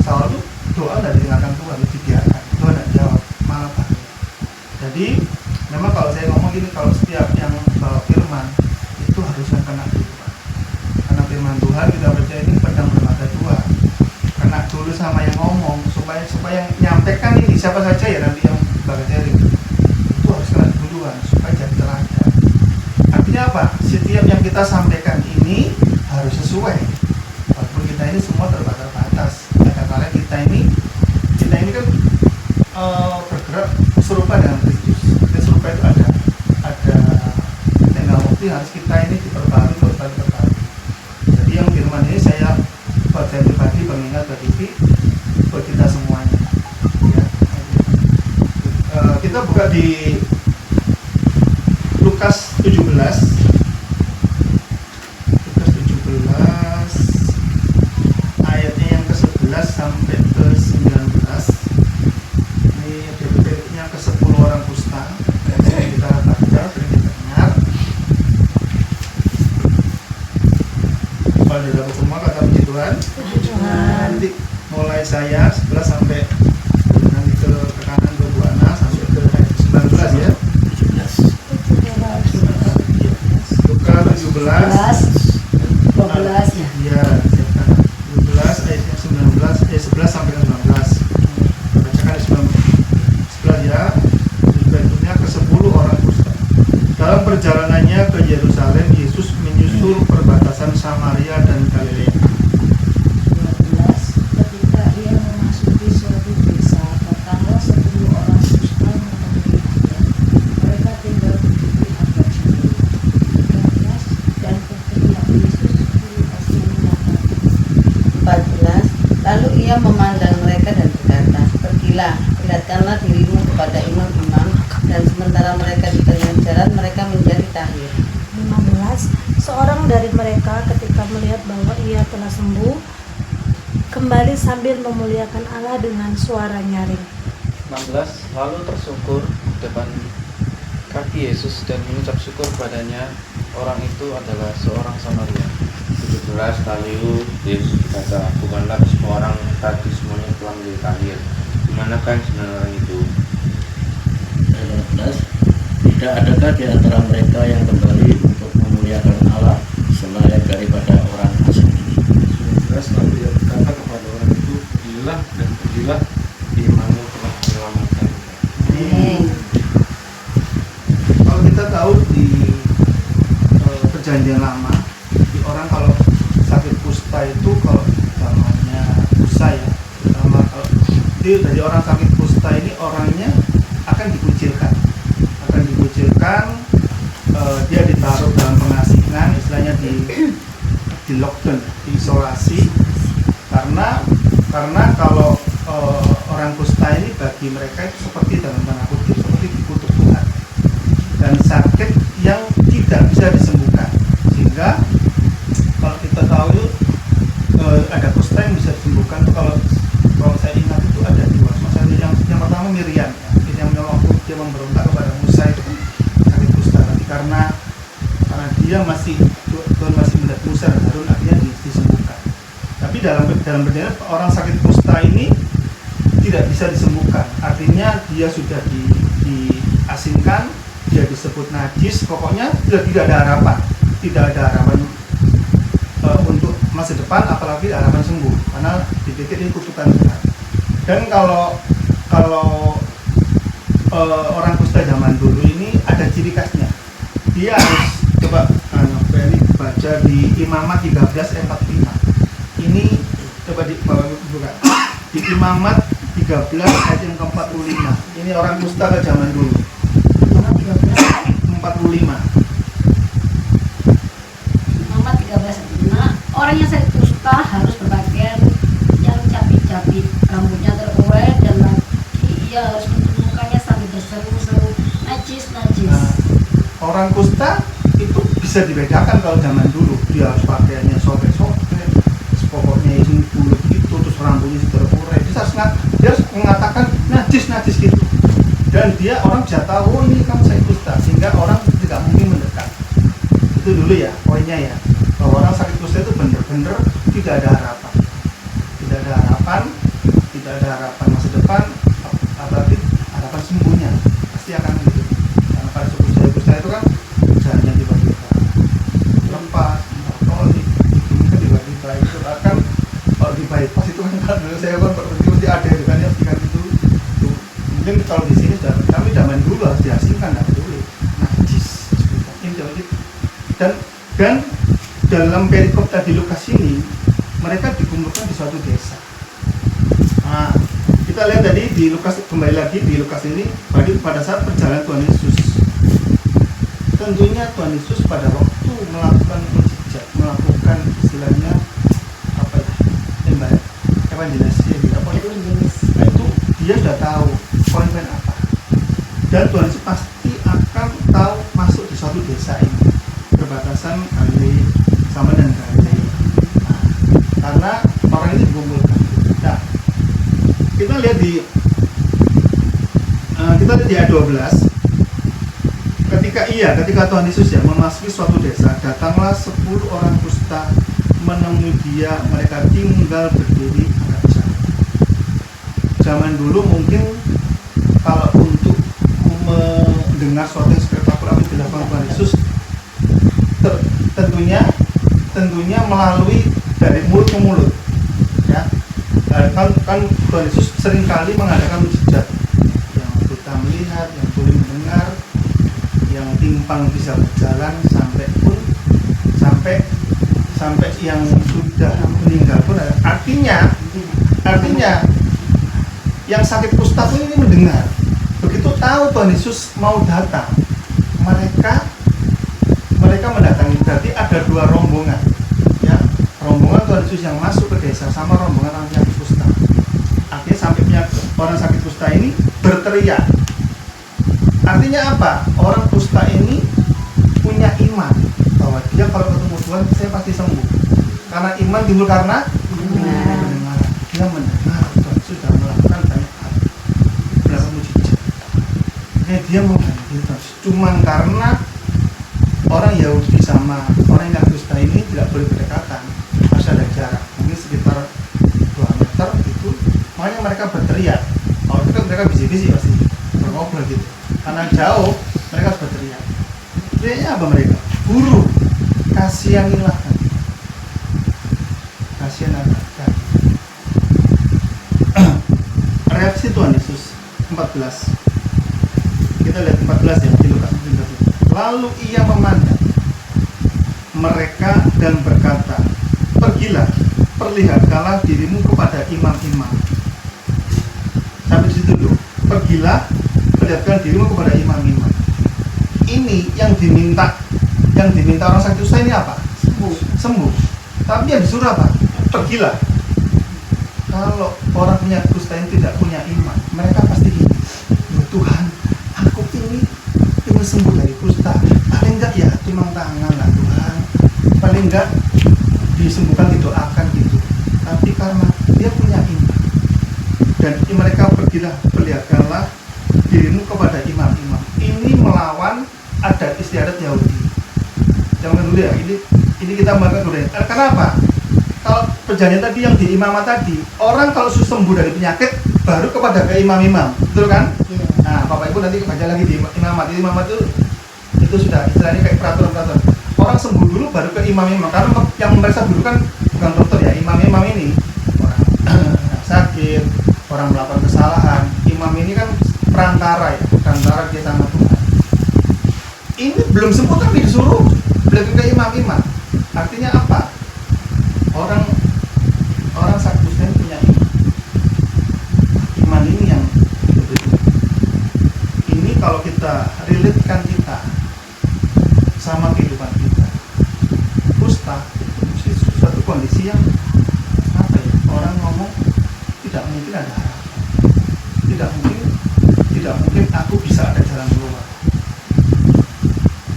[SPEAKER 9] itu doa nggak didengarkan Tuhan, dibiarkan, Tuhan nggak jawab, malah balik. Jadi memang kalau saya ngomong gini, kalau setiap yang bawa firman itu harusnya kena Tuhan, karena firman Tuhan kita percaya ini pedang bermata dua, kena dulu sama yang ngomong, supaya yang nyampaikan ini siapa saja ya nanti yang bakal sharing itu harus kena duluan supaya jadi teladan. Artinya apa? Setiap yang kita sampaikan ini harus sesuai. Walaupun kita ini semua terbatas, kadang-kadang kita ini kan bergerak serupa dengan Kristus. Serupa itu ada tengah waktu harus kita ini diperbarui. Jadi yang firman ini buat saya pribadi pengingat bagi buat kita semuanya. Ya. Kita buka di Lukas 17 ayatnya yang ke-11 sampai ke-19. Ini DPP-nya ke-10 orang kusta. Sering kita baca, sering kita dengar. Pada dalam semua kata puji Tuhan. Nanti mulai saya 11 sampai nanti ke kanan ke Bu Ana sampai ke ayat 19 ya. 17. Lukas 17 12 ya. Iya, 17 ayatnya 11 sampai 19. Bacakan 11 ya. Berikutnya ke-10 orang kusta. Dalam perjalanannya ke Yerusalem, Yesus menyusul perbatasan Samaria dan Galilea.
[SPEAKER 7] 12 Ketika ia memasuki suatu desa, datanglah 10 orang kusta menemui dia. Mereka tinggal berdiri agak jauh. 13 Dan ketika Yesus 10 asing mengatakan.
[SPEAKER 3] 14. Lalu ia memandang mereka dan berkata, pergilah, perlihatkanlah dirimu kepada imam-imam, dan sementara mereka di tengah jalan mereka menjadi tahir.
[SPEAKER 1] 15. Seorang dari mereka ketika melihat bahwa ia telah sembuh, kembali sambil memuliakan Allah dengan suara nyaring.
[SPEAKER 4] 16. Lalu tersungkur di depan kaki Yesus dan mengucap syukur padanya. Orang itu adalah seorang Samaria.
[SPEAKER 10] 17. Lalu Yesus berkata, bukanlah semua orang tadi semuanya telah menjadi tahir. Dimanakah sebenarnya orang itu?
[SPEAKER 6] 18. Tidak adakah di antara mereka yang kembali untuk memuliakan Allah selain daripada orang asing ini?
[SPEAKER 2] 19. Lalu dia berkata kepada orang itu, pergilah dan pergilah, imanmu telah menyelamatkan.
[SPEAKER 9] Kalau kita tahu di perjanjian lama, di orang kalau sakit kusta itu kalau namanya Musa ya, terutama kalau itu dari orang sakit kusta ini orangnya akan dikucilkan, dia ditaruh dalam pengasingan, istilahnya di lockdown, diisolasi, karena kalau orang kusta ini bagi mereka itu seperti dalam tanda kutip seperti dikutuk Tuhan dan sakit yang tidak bisa disembuhkan. Sehingga kalau kita tahu itu ada kusta yang bisa disembuhkan tuh kalau saya ingat itu ada dua. Maksudnya yang pertama Miriam, yang waktu dia memberontak kepada Musa itu kan sakit kusta, tapi karena dia Tuhan masih melihat Musa dan Harun, akhirnya disembuhkan. Tapi dalam perjalanan orang sakit kusta ini tidak bisa disembuhkan, artinya dia sudah diasingkan, dia disebut najis, pokoknya tidak ada harapan untuk masa depan, apalagi harapan sembuh, karena dipikir ini kutukan Tuhan. Dan kalau orang kusta zaman dulu ini ada ciri khasnya, dia harus coba baca di Imamat 13 ayat 45. Ini coba buka di Imamat 13 ayat yang ke-45. Ini orang kusta ke zaman dulu. 45.
[SPEAKER 8] Imamat 13. Nah, orang yang sakit kusta harus berpakaian yang capit-capit, rambutnya terurai, dan lagi ia harus menutup mukanya sambil berseru-seru, najis.
[SPEAKER 9] Nah, orang kusta itu bisa dibedakan kalau zaman dulu, dia harus pakaiannya sobek-sobek, pokoknya izin kulit gitu, terus rambutnya terurai, dia harus mengatakan najis gitu, dan dia orang bisa tahu, oh ini kamu sakit kusta, sehingga orang tidak mungkin mendekat. Itu dulu ya poinnya ya, bahwa orang sakit kusta itu benar-benar tidak ada harapan masa depan, apalagi harapan sembuhnya pasti akan gitu. Karena pada kusta itu kan jalannya tiba-tiba lepas, mungkin tiba-tiba itu akan, kalau di bypass itu kan kalau dulu saya kan berhenti ada itu kan yang diganti dulu. Mungkin kalau di sini kami zaman dulu harus diasingkan, nggak boleh najis gitu. Dan dalam perikop tadi Lukas ini mereka dikumpulkan di suatu desa. Nah, kita lihat tadi di Lukas, kembali lagi di Lukas ini, pada saat perjalanan Tuhan Yesus, tentunya Tuhan Yesus pada waktu melakukan mukjizat, melakukan istilahnya apa ya, evangelisasi apa itu, nah itu dia sudah tahu poin-poin apa, dan Tuhan Yesus pasti akan tahu masuk di suatu desa ini, perbatasan Galilea sama dengan Galilea. Nah, karena orang ini dikumpulkan. Nah, kita lihat di ayat 12. Ketika Tuhan Yesus ya memasuki suatu desa, datanglah 10 orang kusta menemui dia, mereka tinggal berdiri agak jauh. Zaman dulu mungkin kalau untuk mendengar suatu yang spektakuler yang dilakukan Tuhan Yesus, tentunya melalui dari mulut ke mulut, ya. Kan Tuhan Yesus seringkali mengadakan mukjizat, yang buta melihat, yang tuli mendengar, yang timpang bisa berjalan, sampai yang sudah meninggal pun ada. Artinya yang sakit kusta pun ini mendengar. Begitu tahu Tuhan Yesus mau datang, mereka mendatangi. Berarti ada dua rombongan, ya, rombongan Tuhan Yesus yang masuk ke desa sama rombongan orang sakit kusta. Akhirnya sampai orang sakit kusta ini berteriak. Artinya apa? Orang kusta ini punya iman bahwa dia kalau ketemu Tuhan saya pasti sembuh. Karena iman timbul karena pendengaran. Dia mendengar Tuhan sudah melakukan banyak hal, melakukan mujizat. Dia mengganti Tuhan. Cuman karena orang Yahudi sama orang yang kusta ini tidak boleh berdekatan, masih ada jarak, mungkin sekitar 2 meter itu. Makanya mereka berteriak. Kalau itu mereka bisik-bisik pasti ngobrol gitu. Karena jauh, mereka harus berteriak. Teriaknya apa mereka? Guru, kasihanilah kami. Kasihanilah kami. Reaksi Tuhan Yesus 14. Kita lihat 14 ya, di Lukas 14. Lalu ia memandang mereka dan berkata, pergilah, perlihatkanlah dirimu kepada imam-imam. Sampai di situ dulu. Pergilah, perlihatkan dirimu kepada imam-imam. Ini yang diminta orang sakit kusta ini apa? Sembuh. Tapi yang disuruh apa? Pergilah. Kalau orang punya kusta ini tidak punya iman, mereka pasti gini, Tuhan, aku ingin sembuh dari kusta. Paling enggak ya timang tangan lah Tuhan. Paling enggak disembuhkan, didoakan gitu. Tapi karena dia punya iman, dan mereka pergilah, perlihatkanlah dirimu kepada imam-imam. Ini melawan adat istiadat Yahudi. Jangan dulu ya, ini kita melakukan dulu ya. Karena apa? Kalau perjanjian tadi yang di imamat tadi, orang kalau sudah sembuh dari penyakit baru kepada ke imam-imam, betul kan?
[SPEAKER 5] Iya.
[SPEAKER 9] Nah, Bapak Ibu nanti baca lagi di imamat. Di imamat itu sudah istilahnya kayak peraturan-peraturan. Orang sembuh dulu baru ke imam-imam. Karena yang mereka dulu kan bukan dokter ya, imam-imam ini orang sakit, orang melakukan kesalahan. Imam ini kan perantara ya, perantara dia sama Tuhan. Ini belum sembuh tapi disuruh balik ke imam-imam. Artinya apa? Orang sakit kusta ini punya iman. Iman ini yang betul. Ini kalau kita relatekan kita sama kehidupan kita, kusta itu suatu kondisi yang apa ya? Orang ngomong tidak mungkin ada harapan. Tidak mungkin aku bisa ada jalan keluar.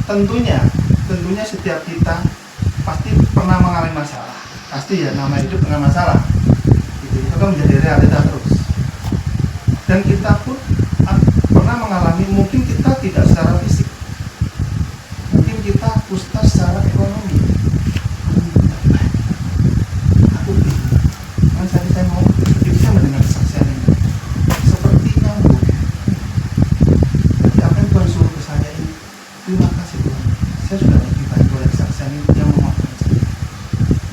[SPEAKER 9] Tentunya setiap kita pasti pernah mengalami masalah. Pasti ya, nama hidup dengan masalah. Itu kan menjadi realita terus. Dan kita pun pernah mengalami, mungkin kita tidak secara fisik, mungkin kita kusta secara ekonomi. Aku bingung. Kan saya mau bisa mendengar kesaksian ini. Sepertinya tapi apa yang Tuhan suruh ke saya ini? Terima kasih Tuhan. Saya sudah dibantu oleh kesaksian ini yang memaafkan saya.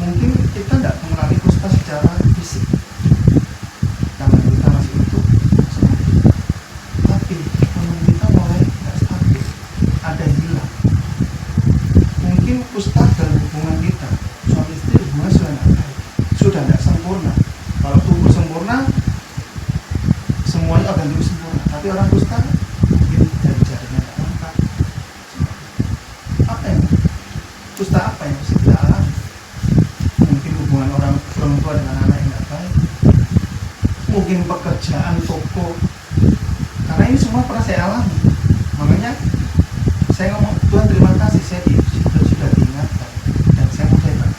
[SPEAKER 9] Mungkin kita tidak mengalami kusta secara fisik, karena kita masih utuh, tapi ekonomi kita mulai tidak stabil, ada yang hilang. Mungkin kusta dalam hubungan kita, suami istri hubungan sudah tidak baik, sudah tidak sempurna. Kalau tubuh sempurna, semuanya organ tubuh sempurna, tapi orang kusta mungkin jari-jarinya tidak lengkap. Apa yang kusta apa yang bisa kita alami? Mungkin hubungan orang tua dengan anak yang tidak baik, mungkin pekerjaan toko. Karena ini semua pernah saya alami. Makanya saya ngomong, Tuhan terima kasih, saya sudah diingatkan dan saya mau hebat.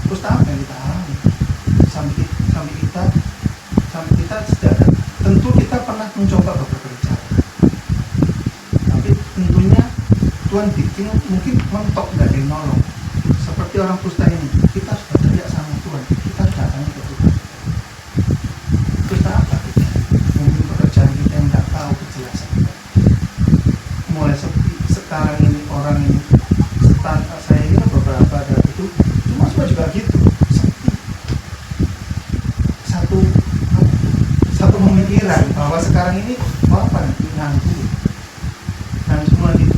[SPEAKER 9] Terus apa yang kita alami? Sampai kita sudah, tentu kita pernah mencoba beberapa cara, tapi tentunya Tuhan bikin mungkin mentok dari nolong. Seperti orang kusta ini, kita sudah teriak sama Tuhan, kita datang ke Tuhan. Kusta apa kita? Mungkin pekerjaan kita yang tidak tahu kejelasan. Mulai seperti sekarang ini, orang ini, saya ini beberapa dari itu, cuma juga gitu, seperti satu pemikiran bahwa sekarang ini apa nganggu semua gitu.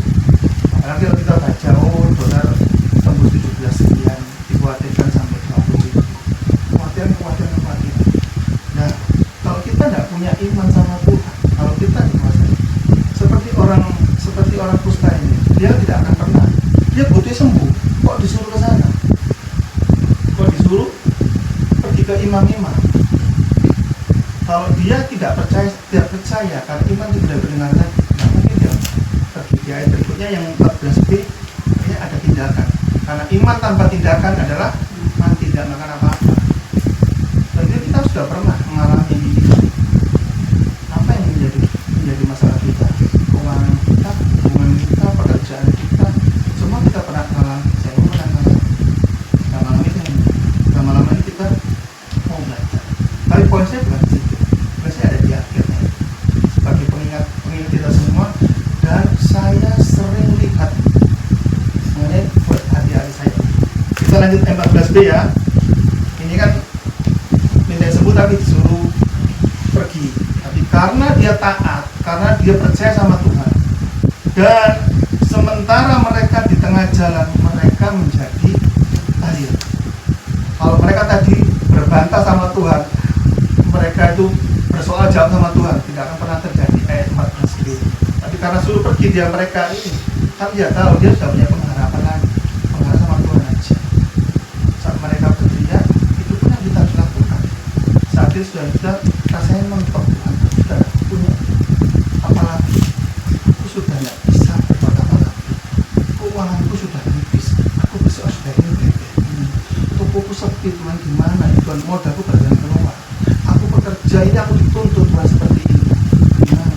[SPEAKER 9] Apalagi kalau kita baca, dolar tembus 17 sekian, dikhawatirkan sampai 20 kekhawatiran. Nah, kalau kita tidak punya iman sama Tuhan, kalau kita dikuasai seperti orang kusta ini, dia tidak akan pernah, dia butuh sembuh, kok disuruh ke sana, kok disuruh pergi ke imam-imam. Kalau dia tidak percaya karena iman tidak mendengar lagi, nah mungkin dia pergi. Di ayat berikutnya yang 14b, ya ada tindakan. Karena iman tanpa tindakan adalah iman tidak makan apa-apa. Tentu kita sudah pernah mengalami ini. Apa yang menjadi masalah kita? Keuangan kita, hubungan kita, pekerjaan kita, semua kita pernah mengalami. Saya pernah mengalami. Lama-lama ini kita mau belajar. Tapi poin saya bukan di situ. Poin saya ada di akhirnya. Sebagai pengingat kita semua, dan saya sering lihat mengenai buat adik-adik saya. Kita lanjut 14b ya. Ini kan minta sebut tapi disuruh pergi. Tapi karena dia taat, karena dia percaya sama Tuhan, dan sementara mereka di tengah jalan, mereka menjadi tahir. Kalau mereka tadi berbantah sama Tuhan, mereka itu bersoal jawab sama Tuhan, tidak akan pernah terjadi ayat 14b. Tapi karena suruh pergi dia mereka ini, kan dia tahu dia sudah punya pengharapan lagi, pengharapan sama Tuhan aja. Saat mereka berteriak, itu pun yang kita harus lakukan. Saat itu sudah kita rasanya mentok Tuhan, sudah punya apalagi, aku sudah tidak bisa berbuat apa-apa. Keuanganku sudah nipis, aku besok sudah ini. Tokoku sepi Tuhan, gimana ya Tuhan, modalku berjalan keluar, aku bekerja ini aku dituntut Tuhan seperti ini, gimana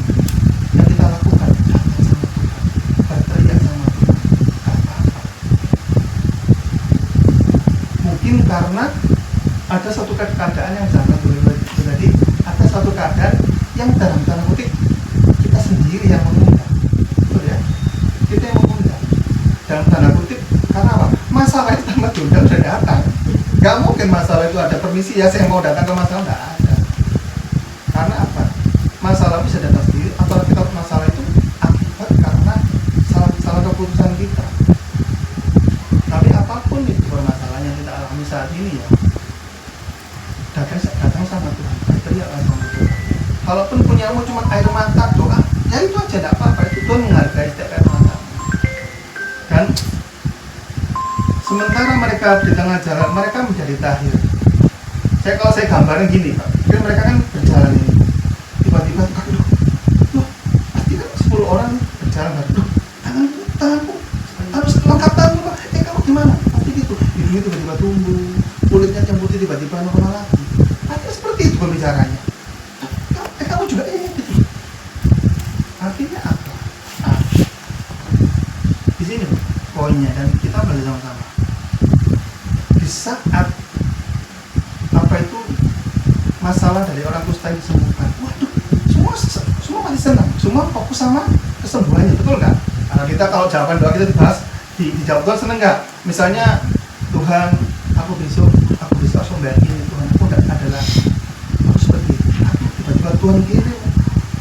[SPEAKER 9] yang kita lakukan? Tanya sama Tuhan, berteriak sama Tuhan, gak apa-apa. Mungkin karena ada satu keadaan yang sangat terjadi, ada satu keadaan yang dalam tanda kutip kita sendiri yang mengundang, betul ya, kita yang mengundang dalam tanda kutip. Karena apa? Masalah itu sama Tuhan sudah datang. Gak mungkin masalah itu ada permisi ya saya mau datang ke masalah, tidak ada. Karena apa? Masalah bisa datang sendiri, atau kita masalah itu akibat karena salah keputusan kita. Tapi apapun itu permasalahan yang kita alami saat ini ya, datang sama Tuhan, teriaklah sama Tuhan. Kalaupun punyamu cuma air mata doa, ya itu aja tidak apa-apa, itu Tuhan menghargai setiap air mata. Dan sementara mereka di tengah jalan, mereka menjadi tahir. Kalau saya gambarin gini Pak, mereka kan berjalan ini, tiba-tiba aduh, pasti kan 10 orang berjalan, aduh, tanganku harus lengkap tanganku Pak, kamu gimana? Pasti gitu, hidungnya tiba-tiba tumbuh, kulitnya yang putih tiba-tiba normal lagi. Pasti seperti itu pembicaranya. Kamu juga gitu. Artinya apa? Di sini poinnya, dan kita belajar sama-sama. Di saat apa itu masalah dari orang kusta disembuhkan, waduh, semua pasti senang, semua fokus sama kesembuhannya, betul nggak? Karena kita kalau jawaban doa kita dibahas, dijawab Tuhan, seneng nggak? Misalnya Tuhan, aku besok harus membayar ini, Tuhan, aku nggak ada lagi, aku seperti itu. Tiba-tiba Tuhan kirim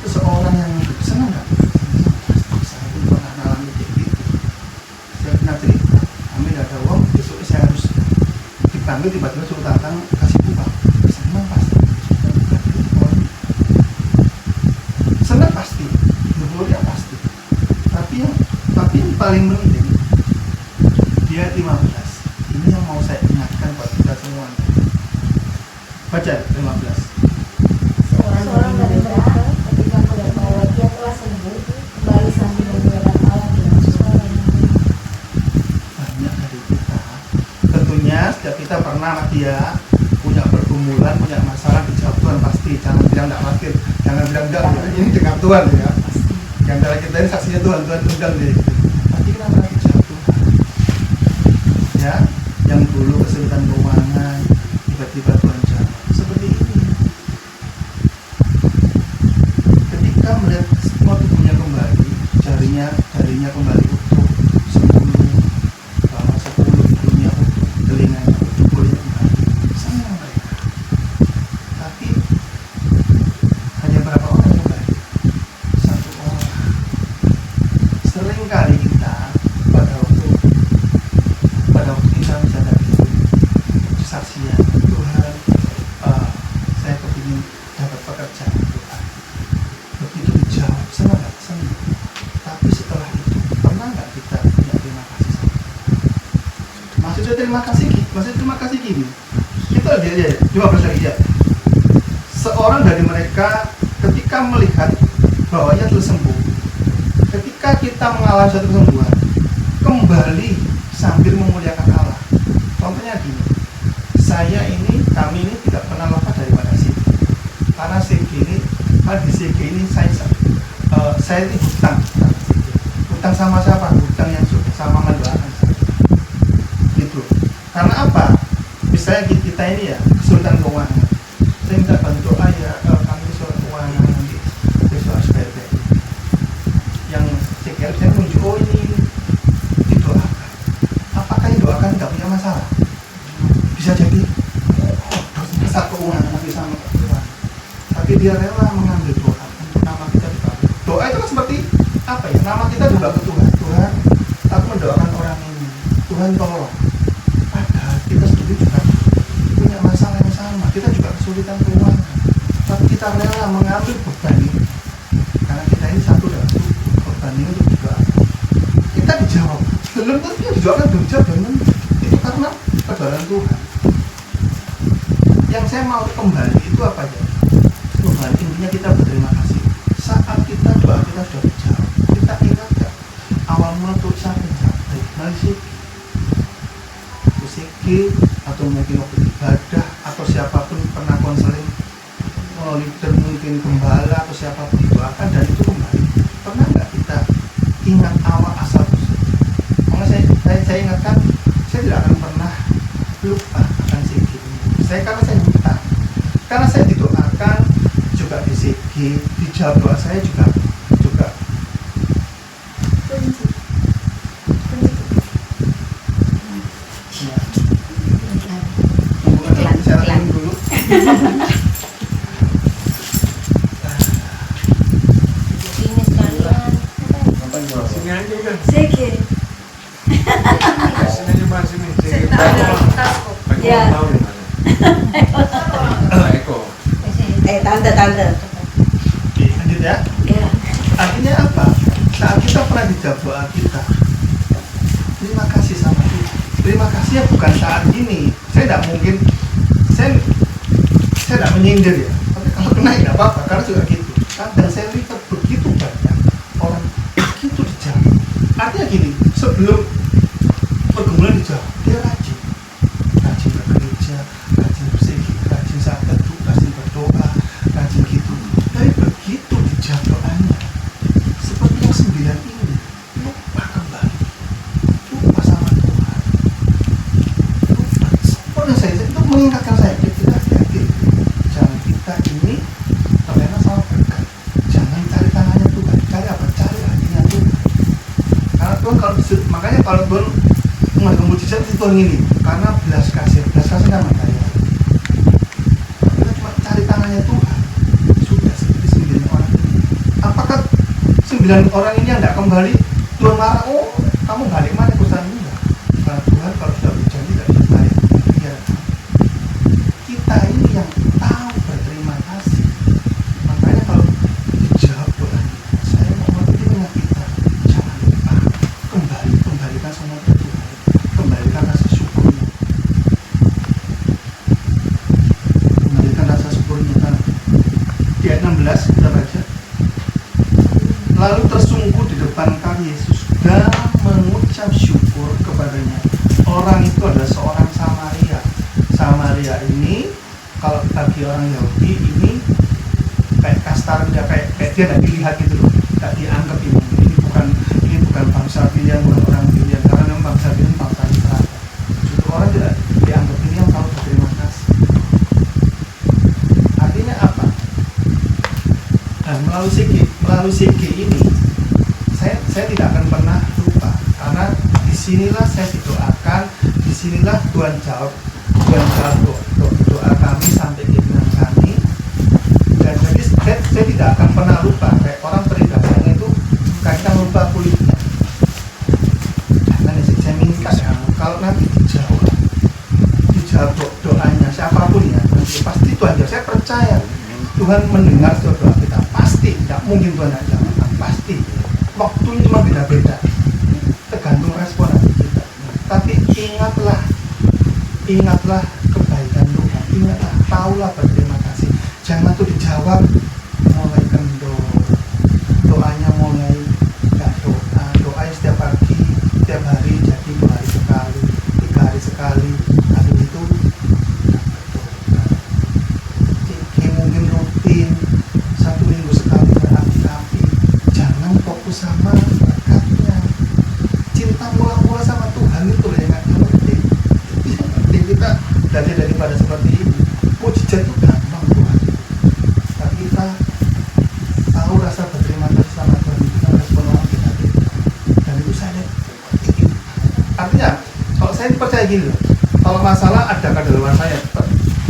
[SPEAKER 9] seseorang yang senang nggak? Saya itu pernah alami kayak gitu. Saya pernah cerita, kami nggak ada uang, besok saya harus dipanggil, tiba-tiba suruh datang kasih uang. Senang pasti, senang pasti, euforia pasti. Tapi yang paling penting, dia 15. Ini yang mau saya ingatkan buat kita semua. Baca 15.
[SPEAKER 7] Seorang dari mereka ketika melihat bahwa dia telah sembuh, kembali sambil memuliakan Allah dengan suara yang
[SPEAKER 9] banyak dari kita. Tentunya setiap kita pernah dia punya pergumulan, punya masalah, dijawab Tuhan pasti. Jangan bilang tidak wakil, jangan bilang enggak, ini dengan Tuhan ya. Yang antara kita ini saksinya Tuhan undang deh. Pasti kita pernah dijawab Tuhan. Ya, yang dulu kesulitan keuangan, tiba-tiba Tuhan jawab. Seperti ini. Ketika melihat semua tubuhnya kembali, jarinya kembali utuh, 10 hidungnya utuh, telinganya utuh, kulitnya kembali, senang mereka. Tapi hanya berapa orang yang kembali? 1 orang. Seringkali kita pada waktu kita menghadapi kesaksian, Tuhan, saya kepingin dapat pekerjaan, Tuhan. Begitu dijawab, senang nggak? Senang. Tapi setelah itu, pernah nggak kita punya terima kasih sama Tuhan? Maksudnya terima kasih gini. Kita lihat ya, 15 lagi ya. Seorang dari mereka ketika melihat bahwa ia telah sembuh, ketika kita mengalami suatu kesembuhan, kembali sambil memuliakan Allah. Contohnya gini, kami ini tidak pernah lepas daripada CG, karena CG ini, di CG ini saya ini hutang sama siapa? Hutang yang sama mendoakan saya. Gitu. Karena apa? Misalnya kita ini ya kesulitan keuangan, saya minta bantu doa ya, kami kesulitan keuangan nanti besok SPP. Yang saya menunjuk, oh ini didoakan. Apakah yang doakan tidak punya masalah? Bisa jadi besar keuangan nanti sama Tuhan, tapi dia rela mengambil doa untuk nama kita dipakai. Doa itu kan seperti apa ya? Nama kita dibawa ke Tuhan. Tuhan, aku mendoakan orang ini. Tuhan tolong. Padahal kita sendiri juga punya masalah yang sama. Kita juga kesulitan keuangan, tapi kita rela mengambil beban ini karena kita ini satu dalam beban ini untuk berdoa. Kita dijawab. Belum tentu dijawabkan belum jawab belum. Itu karena pertolongan Tuhan. Yang saya mau kembali itu apa aja? Kembali intinya kita berterima kasih. Saat kita doa kita sudah dijawab. Kita ingat gak? Awal mula tuh siapa yang jawab? Baik, musik, atau mungkin waktu ibadah, atau siapapun pernah konseling, leader mungkin gembala atau siapapun doakan dan itu kembali. Pernah nggak kita ingat awal asal usul? Makanya saya ingatkan, saya tidak akan pernah lupa akan CG ini. Karena saya minta, karena saya didoakan juga di CG, dijawab doa saya juga iklan dulu.
[SPEAKER 5] Sini sekalian.
[SPEAKER 2] Sini aja kan.
[SPEAKER 1] CG.
[SPEAKER 2] Sini aja Mas, sini.
[SPEAKER 1] Tasku.
[SPEAKER 3] Ya.
[SPEAKER 2] Eko.
[SPEAKER 3] Tante.
[SPEAKER 9] Oke, lanjut ya.
[SPEAKER 3] Ya.
[SPEAKER 9] Artinya apa? Saat kita pernah dijawab doa kita, terima kasih sama Tuhan. Terima kasihnya bukan saat ini. Saya tidak mungkin, saya tidak menyindir ya. Tapi kalau kena ya apa-apa, karena juga gitu. Dan saya lihat begitu banyak orang begitu dijawab. Artinya gini, sebelum pergumulan dijawab, dia rajin bergereja, rajin berzikir, rajin saat teduh, rajin berdoa, rajin gitu. Tapi begitu dijawab doanya, seperti yang 9 ini, lupa kembali, lupa sama Tuhan, lupa. Seperti saya itu mengingatkan saya, kita hati-hati, jangan kita ini terlena sama berkat, jangan cari tangannya Tuhan, cari apa? Cari hatinya Tuhan. Karena Tuhan makanya kalau Tuhan mengadakan mujizat itu Tuhan ini, karena belas kasih kan materi. Kita cuma cari tangannya Tuhan, sudah seperti 9 orang ini. Apakah 9 orang ini yang tidak kembali Tuhan marah? Oh, kamu balik mana perusahaan ini? Enggak. Karena Tuhan kalau sudah berjanji tidak bisa balik. Ya. Kita ini yang tahu berterima kasih. Makanya kalau dijawab doa, saya mau mengingat kita, jangan lupa kembalikan semua ke Tuhan, kembalikan rasa syukurnya, di ayat 16 kita baca. Lalu tersungkur di depan kami Yesus dan mengucap syukur kepadanya. Orang itu adalah seorang Samaria. Samaria ini kalau bagi orang Yahudi ini kayak kastar, kayak dia tidak dilihat gitu loh, tidak dianggap ini bukan bangsa pilihan, bukan orang pilihan, karena memang bangsa pilihan bangsa Israel. Justru orang tidak dianggap ini yang tahu berterima kasih. Artinya apa? Dan melalui CG ini saya tidak akan pernah lupa, karena disinilah saya didoakan, disinilah Tuhan jawab doa kami sampai ke iman kami. Dan jadi saya tidak akan pernah lupa, kayak orang peribadatan itu kita lupa kulitnya. Nah, saya minta ya, kalau nanti dijawab doanya siapapun ya, nanti pasti Tuhan jawab. Saya percaya Tuhan mendengar doa kita, pasti, tidak mungkin Tuhan tidak jawab, pasti. Waktunya cuma beda-beda, tergantung respon hati kita. Tapi ingatlah kebaikan Tuhan, ingatlah, taulah berterima kasih. Jangan tuh dijawab mulai kendor, doanya mulai nggak doa setiap pagi, setiap hari jadi 2 hari sekali, 3 hari sekali, habis itu mungkin rutin 1 minggu sekali berapi-api. Jangan fokus sama berkatnya, cinta mula-mula sama Tuhan itu yang nggak ngerti. Kita daripada seperti ini, mujizat itu gampang Tuhan, tapi kita tahu rasa berterima kasih sama Tuhan itu kan respon orang kita, dan itu saya lihat artinya kalau saya percaya gini loh, kalau masalah ada kadaluarsanya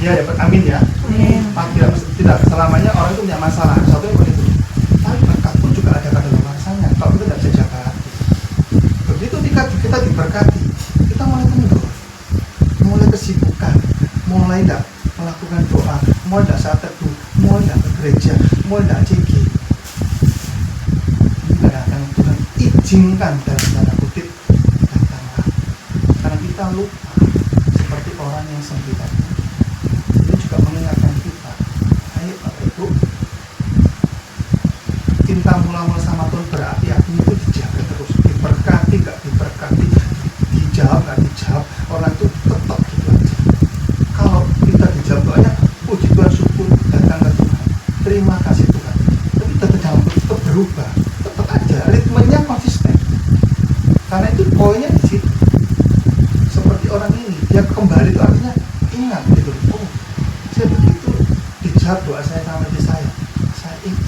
[SPEAKER 9] ya dapat, amin ya. Tidak selamanya orang itu punya masalah, satu yang itu, tapi berkat pun juga ada kadaluarsanya. Kalau kita tidak bisa jaga hati, begitu kita diberkati, kita mulai kendor, mulai kesibukan, mulai tidak melakukan doa, mulai tidak saat teduh, mulai tidak ke gereja, mulai tidak CG. Ini kadang-kadang Tuhan izinkan dalam tanda kutip datanglah, karena kita lupa seperti orang yang sembuh tadi. Ini juga mengingatkan kita, ayo Bapak Ibu, cinta mula-mula sama Tuhan berapi-api itu dijaga terus, diberkati gak diberkati, dijawab gak dijawab, orang itu tetap gitu aja. Kalau kita dijawab doanya, puji Tuhan, syukur, datang ke Tuhan, terima kasih Tuhan, tapi tetap berubah, tetap aja ritmenya konsisten, karena itu poinnya di situ. Seperti orang ini, dia kembali itu artinya ingat gitu, oh saya begitu dijawab doa saya sama istri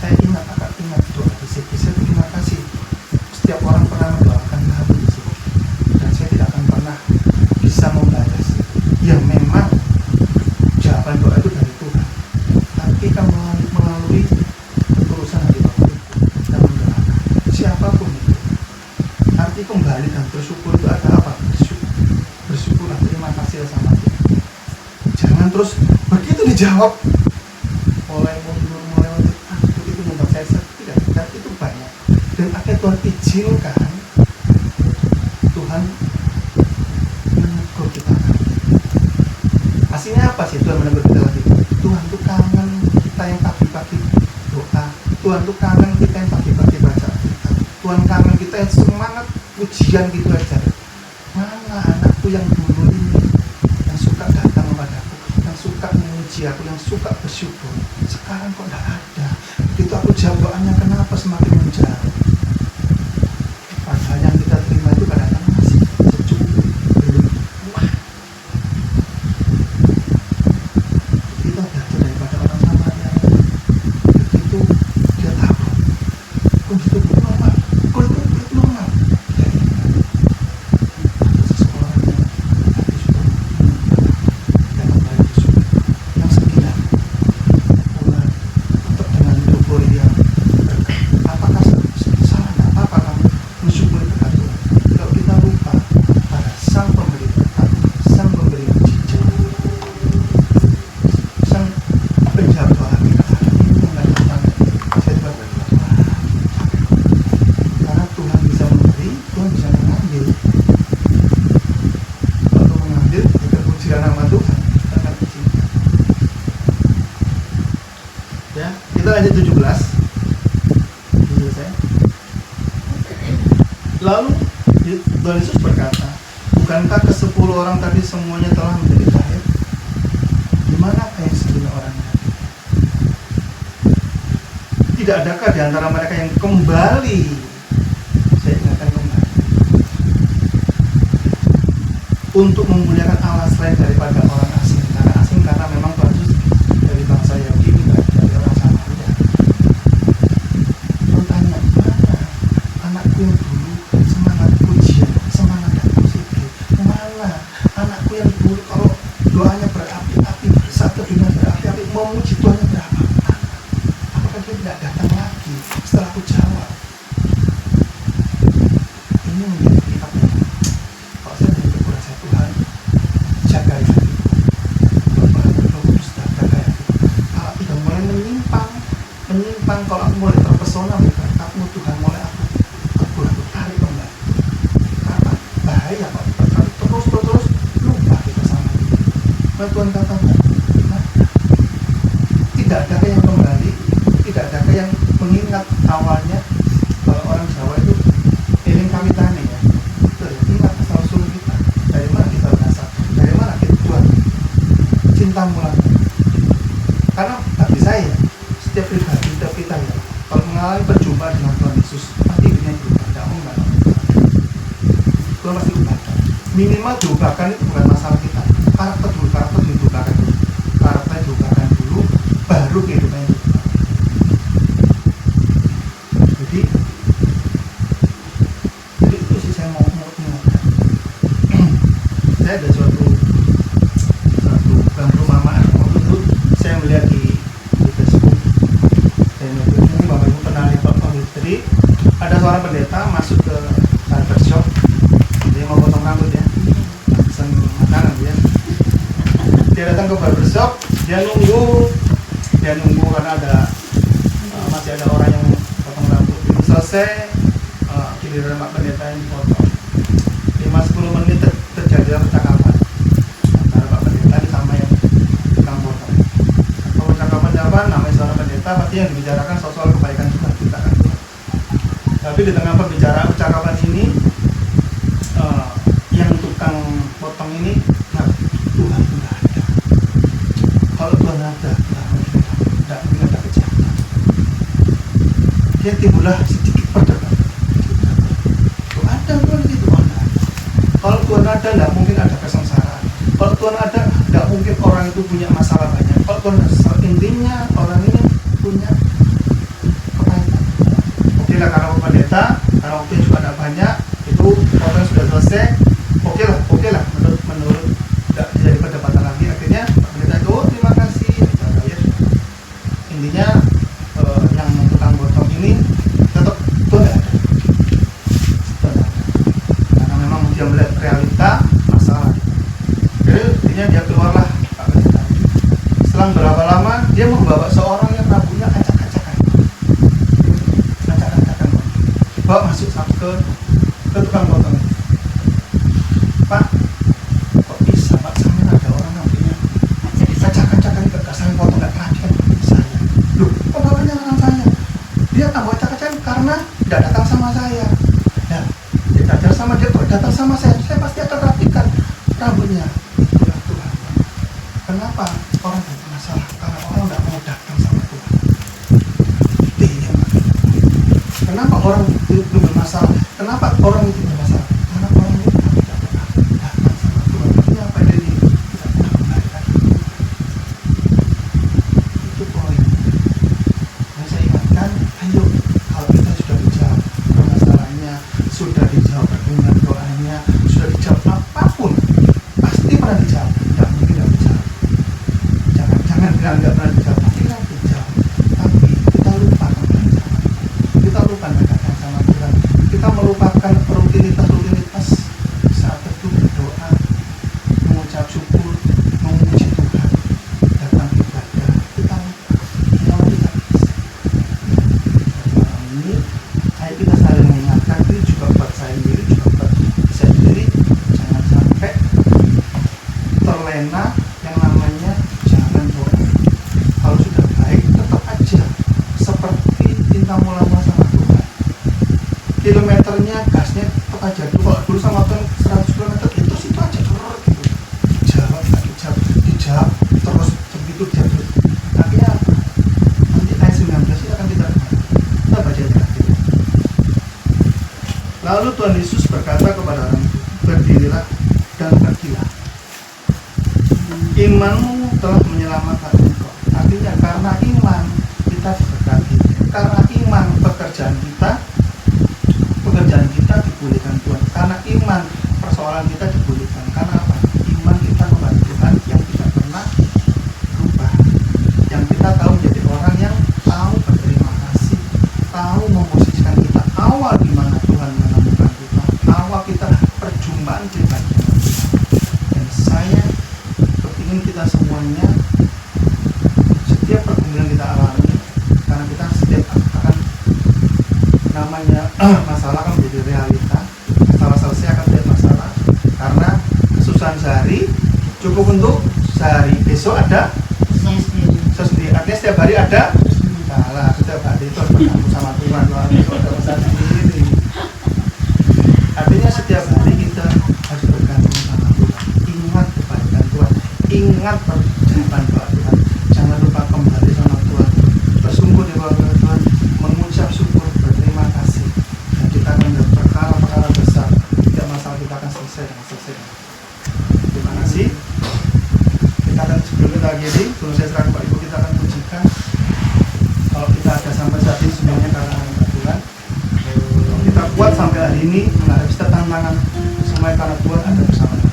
[SPEAKER 9] saya ingat, akan ingat doa di sini. Saya terima kasih setiap orang pernah mendoakan kami di sini, dan saya tidak akan pernah bisa membalas. Ya memang jawaban doa itu dari Tuhan, tapi kan melalui ketulusan hati Bapak Ibu dan mendoakan siapapun itu. Arti kembali dan bersyukur itu ada apa? Bersyukurlah, terima kasih sama Tuhan. Jangan terus begitu dijawab mulai mundur, mulai itu membuat saya tidak, dan itu banyak. Dan akhirnya Tuhan izinkan, Tuhan menegur kita. Hasilnya apa sih Tuhan menegur kita lagi? Tuhan tuh kangen kita yang pagi-pagi doa, Tuhan tuh kangen kita yang pagi-pagi baca Alkitab, Tuhan kangen kita yang semangat ujian gitu aja. Mana anakku yang dulu ini, yang suka datang kepadaku, yang suka memuji aku, yang suka bersyukur? Sekarang kok tidak ada. Begitu aku jawab doanya, kenapa semakin menjauh? Padahal yang kita terima itu kadang-kadang masih secukupnya, belum wah. Kita belajar daripada orang Samaria. Begitu dia tahu, kunci itu normal, kulit normal. Seseorang yang hati sudah yang sembilan pulang tetap dengan syukur dia berkat. Apakah salah? Apa kamu mensyukuri berkat Tuhan? Kalau kita lupa pada Sang Pemberi berkat, Sang Pemberi mujizat, Sang penjawab doa kita, ini mengenai saya coba berdoa. Karena Tuhan bisa memberi, Tuhan bisa mengambil. Kalau mengambil, kita pujikan nama Tuhan, kita akan izinkan. Ya, kita lanjut 17. Selesai. Lalu Tuhan Yesus berkata, bukankah ke-10 orang tadi semuanya telah menjadi kaya? Di manakah yang 9 orang tadi? Tidak adakah di antara mereka yang kembali? Saya ingatkan kembali, untuk memuliakan Allah selain daripada orang asing. Karena asing karena memang Tuhan Yesus dari bangsa Yahudi, dari orang Samaria. Tuhan tanya, mana anakku yang dulu semangat pujian, semangat datang sini? Mana anakku yang dulu kalau doanya berapi-api, saat teduhnya berapi-api, memuji Tuhannya berapa? Apakah dia tidak datang lagi setelah aku jawab? Ini menjadi kitab yang kalau saya dari berkurang saya, Tuhan jaga hati, Bapak Kudus jaga hati. Kalau tidak mulai menyimpang, kalau aku mulai terpesona oleh berkat-Mu Tuhan, mulai aku tarik kembali. Karena bahaya Pak, terus lupa kita sama dia. Nah, Tuhan katakan, tidak ada yang kembali, tidak ada mengingat awalnya. Kalau orang Jawa itu eling kawitane ya, itu ya, ingat asal usul kita, dari mana kita berasal, dari mana kita Tuhan cinta mulanya. Karena bagi saya setiap pribadi, setiap kita ya, kalau mengalami perjumpaan dengan Tuhan Yesus pasti hidupnya berubah, tidak mau nggak Tuhan pasti ubahkan. Minimal diubahkan itu bukan masalah kita, karakter dulu, karakter diubahkan dulu, karakter diubahkan dulu, baru kehidupannya berubah. Jadi itu sih saya mau mengingatkan. Saya ada suatu bangku mamaan waktu itu saya melihat di Facebook. Saya melihat ini Bapak Ibu pernah lihat Pak Fitri, ada seorang pendeta masuk ke barbershop, dia mau potong rambut ya, pesan makanan dia. Dia datang ke barbershop, dia nunggu karena ada masih ada orang yang potong rambut. Itu selesai, giliran Pak Pendeta yang dipotong. 5-10 menit terjadi percakapan antara Pak Pendeta sama yang tukang potong. Kalau percakapan apa? Namanya seorang pendeta pasti yang dibicarakan soal kebaikan Tuhan, kita kan Tuhan. Tapi di tengah percakapan ini, yang tukang potong ini, nah, Tuhan itu nggak ada. Kalau Tuhan ada, tidak mungkin ada kejahatan. Dia timbullah sedikit perdebatan. Tuhan ada, Tuhan itu ada. Kalau Tuhan ada, tidak mungkin ada kesengsaraan. Kalau Tuhan ada, tidak mungkin orang itu punya masalah banyak. Kalau Tuhan ada, intinya orang ini punya kepahitan. Oke lah, karena pendeta, karena waktunya juga ada banyak, itu potong sudah selesai. Oke lah, menurut tidak jadi perdebatan lagi. Akhirnya pendeta itu, terima kasih. Ya. Intinya yang tukang potong ini tetap Tuhan ada. Karena memang dia melihat realita masalah. Jadi intinya dia keluarlah Pak Pendeta. Selang berapa lama dia membawa seorang yang rambutnya acak-acakan, bawa masuk ke tukang potong. Pak, kok bisa Pak, sampai ada orang rambutnya acak-acakan, gak sampai potong, gak perhatian saya. Loh, kok bapaknya larang saya? Dia tambah acak-acakan karena tidak datang sama saya. Ya, dia datang sama dia, datang sama saya pasti akan rapikan rambutnya. Itulah Tuhan. Kenapa orang bermasalah? Karena orang tidak mau datang sama Tuhan. Kenapa orang itu bermasalah? Kenapa orang itu bermasalah? Karena orang itu tidak pernah datang sama Tuhan. Artinya apa ini? Tidak pernah kembalikan. Itu poin. Dan saya ingatkan, ayo, kalau kita sudah dijawab permasalahannya, sudah dijawab dengan doanya, sudah dijawab apapun, pasti pernah dijawab. Tidak mungkin tidak dijawab. Jangan bilang tidak pernah dijawab. Pasti pernah dijawab. Tapi kita lupa kebenaran. Kita lupa mendekatkan sama Tuhan. Kita melupakan rutinitas saat itu berdoa, mengucap syukur, memuji Tuhan, datang ibadah. Kita lupa. Kita tidak bisa. Ini, ayo kita saling mengingatkan. Ini juga buat saya sendiri, juga buat saya sendiri. Jangan sampai terlena yang namanya jalan doa. Kalau sudah baik, tetap aja seperti cinta lama sama Tuhan. Kilometernya, gasnya tetap aja. Kalau dulu sama Tuhan 100 km, itu situ aja terus gitu. Dijawab, terus begitu dia terus. Akhirnya apa? Nanti ayat 19 itu akan kita baca terakhir. Lalu Tuhan Yesus berkata kepada orang itu, berdirilah dan pergilah. Imanmu telah menyelamatkan engkau. Artinya karena iman kita diberkati. Karena iman pekerjaan kita dipulihkan Tuhan. Karena iman persoalan kita dipulihkan. Karena apa? Iman kita kepada Tuhan yang tidak pernah berubah. Yang kita tahu menjadi orang yang tahu berterima kasih, tahu memposisikan kita awal di mana Tuhan menemukan kita, awal kita perjumpaan pribadi dengan Tuhan. Dan saya kepingin kita semuanya, setiap pergumulan kita alami, karena kita setiap akan namanya masalah akan menjadi realita. Masalah selesai akan menjadi masalah, karena kesusahan sehari cukup untuk sehari, besok ada sendiri. Artinya setiap hari ada salah, setiap hari itu harus berkata. ketemu sama Tuhan, luar biasa sendiri. Artinya setiap hari kita harus bergantung sama Tuhan. Ingat kebaikan Tuhan, ingat perjamuan Tuhan. Jangan lupa kembali sama Tuhan, bersungguh di bawah Tuhan, mengucap syukur, berterima kasih, dan kita akan melihat perkara-perkara besar. Tidak masalah, kita akan selesai dengan selesai. Terima kasih. Kita akan sebelum kita akhiri, sebelum saya serahkan Pak Ibu, kita akan pujikan. Kalau kita ada sampai saat ini semuanya karena Tuhan. Kalau kita kuat sampai hari ini menghadapi setiap tantangan, semuanya karena Tuhan ada bersama kita.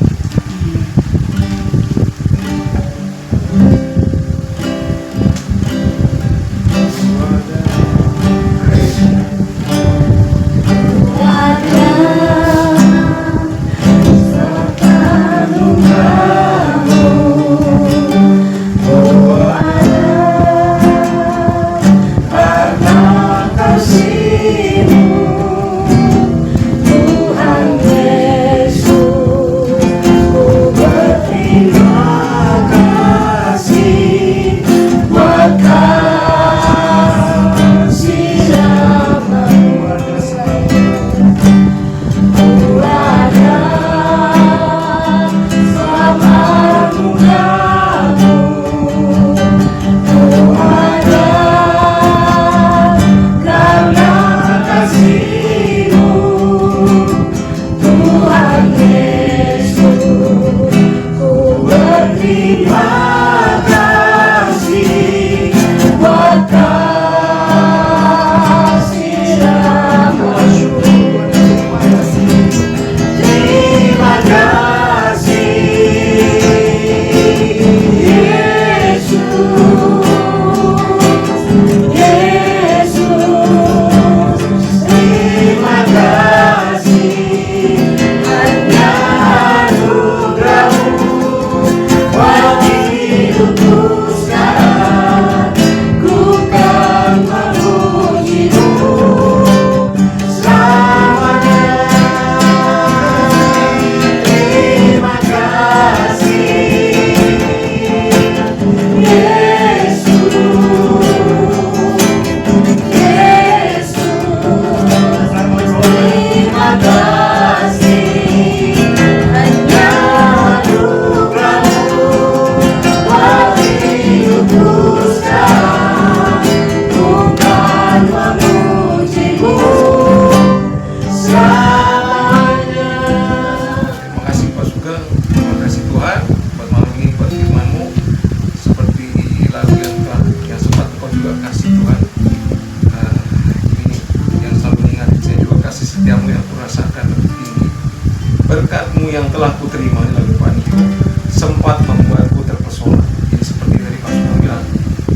[SPEAKER 2] Berkat-Mu yang telah kuterima di lagu Paniko sempat membuatku terpesona. Jadi seperti tadi Pak Sugeng bilang,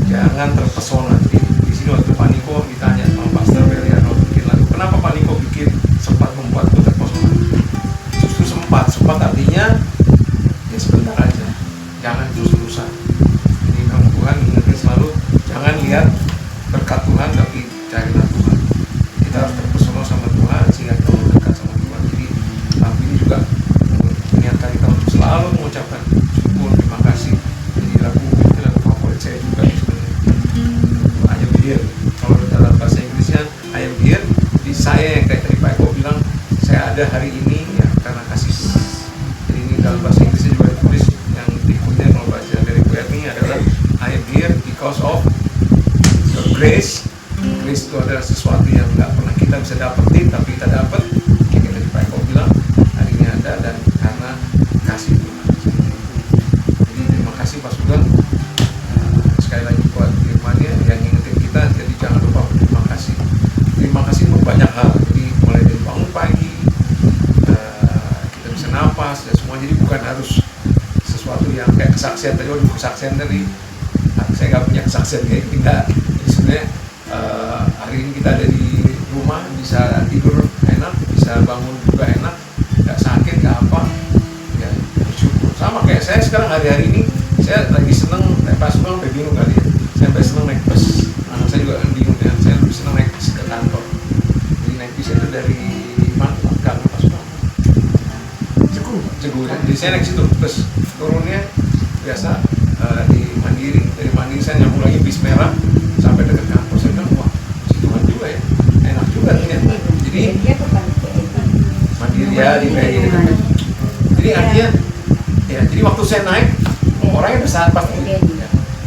[SPEAKER 2] jangan terpesona. Jadi di sini waktu Paniko ditanya sama Pastor Beliano bikin lagu, kenapa Paniko bikin sempat membuatku terpesona? Justru sempat artinya ya sebentar aja, jangan terus-terusan. Jadi memang Tuhan mengingatkan selalu, jangan lihat berkat Tuhan tapi carilah Tuhan. Kita harus terpesona sama Tuhan sehingga kita mendekat sama Tuhan. Jadi lagu ini juga mengingatkan kita untuk selalu mengucapkan syukur, terima kasih. Jadi lagu ini lagu favorit saya juga sebenarnya. I am here. Kalau dalam bahasa Inggrisnya I am here. Jadi saya yang kayak tadi Pak Eko bilang, saya ada hari ini ya karena kasih. Jadi ini dalam bahasa Inggrisnya juga ditulis yang berikutnya kalau baca dari Bu Erni adalah I am here because of the grace. Grace itu adalah sesuatu yang nggak pernah kita bisa dapetin tapi kita dapat. Kayak tadi Pak Eko bilang, hari ini ada dan karena kasih Tuhan. Jadi terima kasih Pak Sugeng. Sekali lagi buat firman-Nya yang ngingetin kita, jadi jangan lupa berterima kasih. Terima kasih untuk banyak hal. Jadi mulai dari bangun pagi, kita bisa napas dan semua. Jadi bukan harus sesuatu yang kayak kesaksian tadi. Waduh, kesaksian tadi saya nggak punya kesaksian kayak kita. Jadi sebenarnya hari ini kita ada di rumah, bisa tidur enak, bisa bangun juga enak, nggak sakit, nggak apa, ya bersyukur. Sama kayak saya sekarang hari-hari ini, saya lagi seneng naik Pak Sugeng, sampai bingung kali ya, saya sampai seneng naik bus. Anak saya juga bingung ya, saya lebih seneng naik bus ke kantor. Jadi naik bus itu dari mana? Gang Pak Sugeng, Cegu. Jadi saya naik situ, bus turunnya biasa di Mandiri, dari Mandiri saya nyambung lagi bis merah sampai dekat kantor. Saya bilang, wah, puji Tuhan juga ya. Jadi
[SPEAKER 5] Dia kepanitiaan.
[SPEAKER 2] mandiri ya di kayak gini. Jadi artinya ya, jadi waktu saya naik orangnya besar pasti. Ya.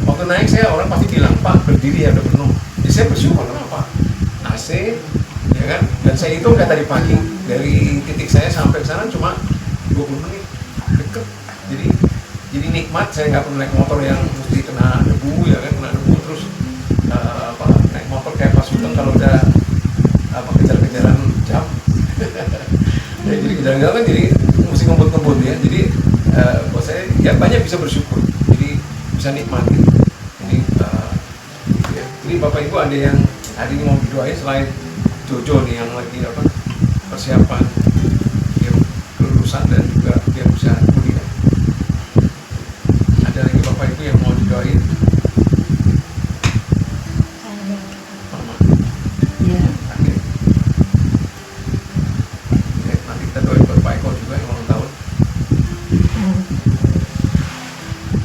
[SPEAKER 2] Waktu naik orang pasti bilang, Pak berdiri ya udah penuh. Jadi saya bersyukur kenapa? AC, ya kan? Dan saya hitung kayak tadi pagi dari titik saya sampai ke sana cuma 20 menit, deket. Jadi nikmat, saya nggak perlu naik motor yang mesti kena debu ya kan, kena debu terus naik motor kayak pas Sultan kalau udah kejar-kejaran jam. Ya, jadi kejar-kejaran kan jadi mesti ngebut-ngebut ya. Jadi buat saya ya banyak bisa bersyukur. Jadi bisa nikmati. Ini Bapak Ibu ada yang hari ini mau didoain selain Jojo nih yang lagi persiapan dia kelulusan dan juga dia bisa kuliah. Ada lagi Bapak Ibu yang mau didoain? Mama.
[SPEAKER 5] Ya.
[SPEAKER 2] Oke. Nanti kita doain buat Pak Eko juga yang ulang tahun.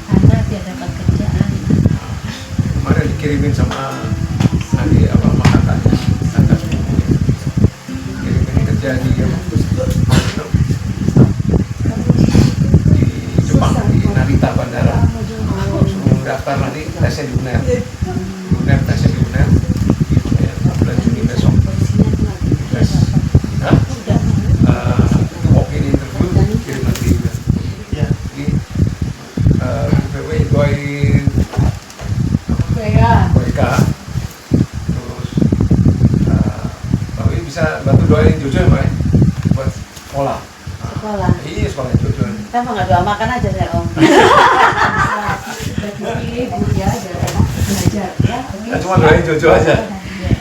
[SPEAKER 5] Karena dia dapat kerjaan.
[SPEAKER 2] Kemarin dikirimin sama adik kakaknya, kakak sepupunya. Kirimin kerja di Jepang, di Narita Bandara. Suruh daftar nanti tesnya di UNER. Tesnya di UNER. Bulan Juni besok. Tes. Walk-in interview kirim nanti juga. Ya, jadi doain BK. Terus Bapak bisa bantu doain Jojo ya Pak buat sekolah.
[SPEAKER 3] Sekolah.
[SPEAKER 2] Iya, sekolah Jojo.
[SPEAKER 3] Kenapa nggak doa makan aja saya Om?
[SPEAKER 5] Bagi ibu ya, belajar ya.
[SPEAKER 2] Ya, cuma doain Jojo aja.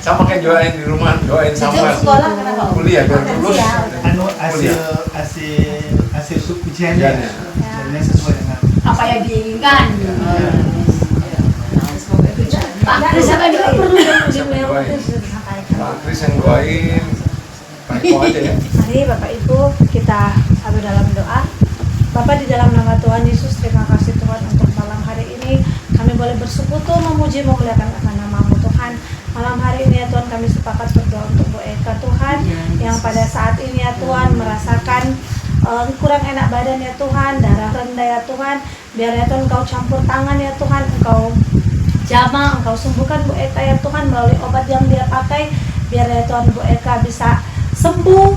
[SPEAKER 2] Sama kayak doain di rumah, doain
[SPEAKER 3] Jojo
[SPEAKER 2] Samuel.
[SPEAKER 3] sekolah kenapa Om?
[SPEAKER 2] Kuliah biar lulus.
[SPEAKER 9] Anu
[SPEAKER 2] Kuliah.
[SPEAKER 9] hasil ujiannya ujiannya sesuai dengan
[SPEAKER 8] Apa yang diinginkan.
[SPEAKER 1] Pak Kris apa juga perlu
[SPEAKER 2] Siapa yang doain? Pak Kris yang doain. Pak Eko aja ya.
[SPEAKER 1] Mari Bapak Ibu kita satu dalam doa. Bapak di dalam nama Tuhan Yesus, terima kasih Tuhan untuk malam hari ini kami boleh bersekutu memuji memuliakan akan nama-Mu Tuhan. Malam hari ini ya Tuhan kami sepakat berdoa untuk Bu Eka Tuhan yang pada saat ini ya Tuhan merasakan kurang enak badan ya Tuhan, darah rendah ya Tuhan. Biar ya Tuhan Engkau campur tangan ya Tuhan, Engkau jamah, Engkau sembuhkan Bu Eka ya Tuhan melalui obat yang dia pakai. Biar ya Tuhan Bu Eka bisa sembuh,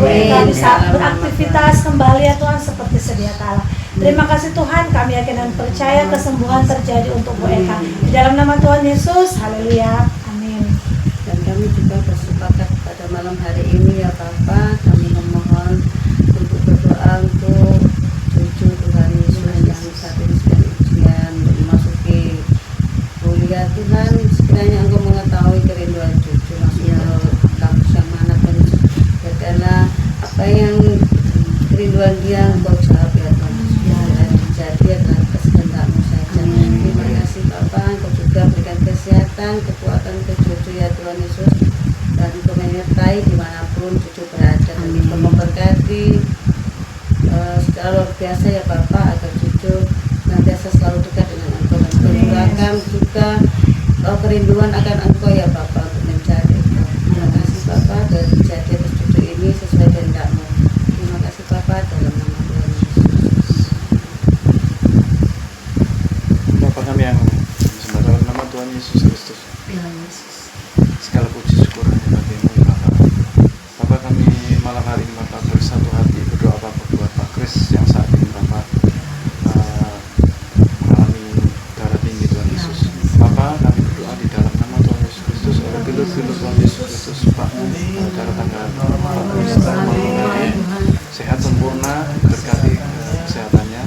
[SPEAKER 1] Bu Eka bisa beraktivitas kembali ya Tuhan seperti sedia kala. Terima kasih Tuhan, kami yakin dan percaya kesembuhan terjadi untuk Bu Eka. Di dalam nama Tuhan Yesus, haleluya, amin.
[SPEAKER 3] Dan kami juga bersepakat pada malam hari ini ya Bapak, kami memohon untuk berdoa untuk cucu Tuhan Yesus yang saat ini sedang ujian untuk memasuki kuliah. Tuhan, sekiranya Engkau mengetahui kerinduan cucu masuk ke kampus yang mana Tuhan Yesus, karena apa yang kerinduan dia Engkau jawab ya Tuhan Yesus, dan jadi adalah kehendak-Mu saja. Terima kasih Bapak, Engkau juga berikan kesehatan, kekuatan ke cucu ya Tuhan Yesus, dan Engkau menyertai dimanapun cucu berada, dan Engkau memberkati secara luar biasa ya Bapak, agar cucu senantiasa selalu dekat dengan Engkau, dan curahkan juga kerinduan akan Engkau ya Bapak untuk mencari Engkau. Terima kasih Bapak, dan jadi atas cucu ini sesuai kehendak-Mu. Terima kasih Bapak, dalam nama Tuhan Yesus.
[SPEAKER 4] Bapa kami yang disembah dalam nama Tuhan Yesus Kristus. Segala puji syukur hanya bagi-Mu ya Bapak. Bapak kami malam hari ini Bapak bersatu hati berdoa Bapak buat Pak Kris yang saat ini Bapak mengalami darah tinggi Tuhan Yesus. Bapak kami berdoa di dalam nama Tuhan Yesus Kristus, oleh gelut-gelut Tuhan Yesus Kristus Pak, darah tanggal Pak Kris sehat sempurna, berkati kesehatannya,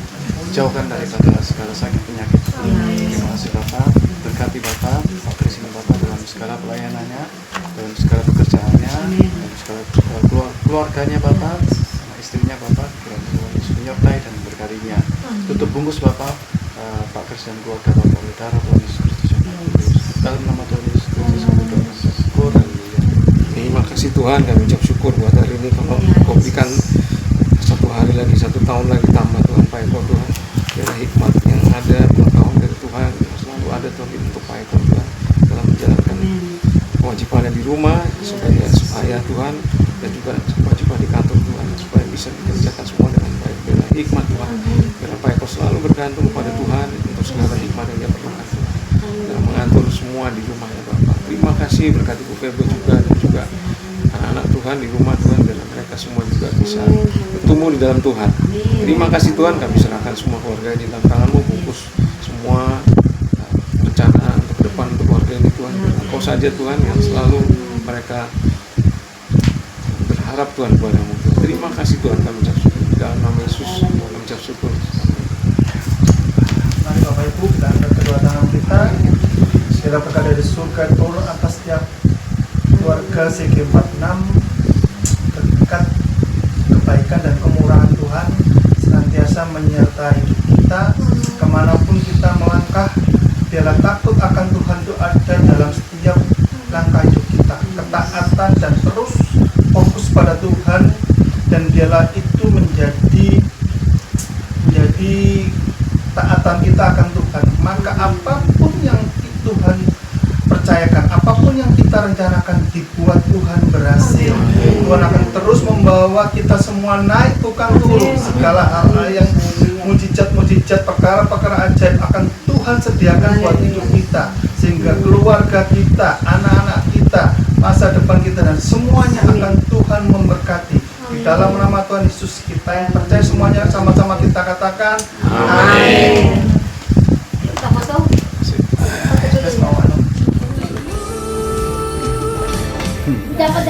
[SPEAKER 4] jauhkan daripada segala sakit penyakit. Terima kasih Bapak, berkati Bapak, Pak Kris ini Bapak dalam segala pelayanannya, dalam segala pekerjaannya, dalam segala keluarganya Bapak, istrinya Bapak, kiranya Tuhan Yesus menyertai dan berkatinya. Tutup bungkus Bapak, Pak Kris dan keluarga Bapak oleh darah Tuhan Yesus Kristus yang kudus. Dalam nama Tuhan Yesus Kristus kami berdoa, syukur, haleluya.
[SPEAKER 2] Terima kasih Tuhan, kami ucap syukur buat hari ini Kau berikan satu hari lagi, 1 tahun lagi tambah Tuhan Pak Eko Tuhan. Biarlah hikmat yang ada, pengetahuan dari Tuhan yang selalu ada Tuhan untuk Pak Eko Tuhan dalam menjalankan kewajibannya di rumah supaya Tuhan dan juga coba di kantor Tuhan supaya bisa dikerjakan semua dengan baik. Biarlah hikmat Tuhan, biarlah Pak Eko selalu bergantung pada Tuhan untuk segala hikmat yang dia perlukan Tuhan, dan mengatur semua di rumahnya Bapak. Terima kasih, berkati Bu Febo juga dan juga anak-anak Tuhan di rumah Tuhan, biarlah mereka semua juga bisa bertumbuh di dalam Tuhan. Terima kasih Tuhan, kami serahkan semua keluarga di dalam tangan-Mu, bungkus semua rencana untuk ke depan untuk keluarga ini Tuhan. Engkau saja Tuhan yang selalu mereka berharap Tuhan kepada-Mu. Terima kasih Tuhan, kami ucap syukur di dalam nama Yesus, kami ucap syukur.
[SPEAKER 9] Mari Bapak Ibu, kita angkat kedua tangan kita. Segala berkat dari surga turun atas setiap keluarga CG46. Berkat kebaikan dan kemurahan Tuhan senantiasa menyertai hidup kita kemanapun kita melangkah. Biarlah takut akan Tuhan itu ada dalam setiap langkah hidup kita, ketaatan dan terus fokus pada Tuhan, dan biarlah itu menjadi taatan kita akan Tuhan. Maka apapun yang Tuhan percayakan, apapun yang kita rencanakan dibuat Tuhan berhasil. Tuhan akan terus membawa kita semua naik, bukan turun. Segala hal yang mujizat, perkara-perkara ajaib akan Tuhan sediakan buat hidup kita, sehingga keluarga kita, anak-anak kita, masa depan kita, dan semuanya akan Tuhan memberkati. Di dalam nama Tuhan Yesus, kita yang percaya semuanya sama-sama kita katakan amin.
[SPEAKER 8] Kita foto. Dapat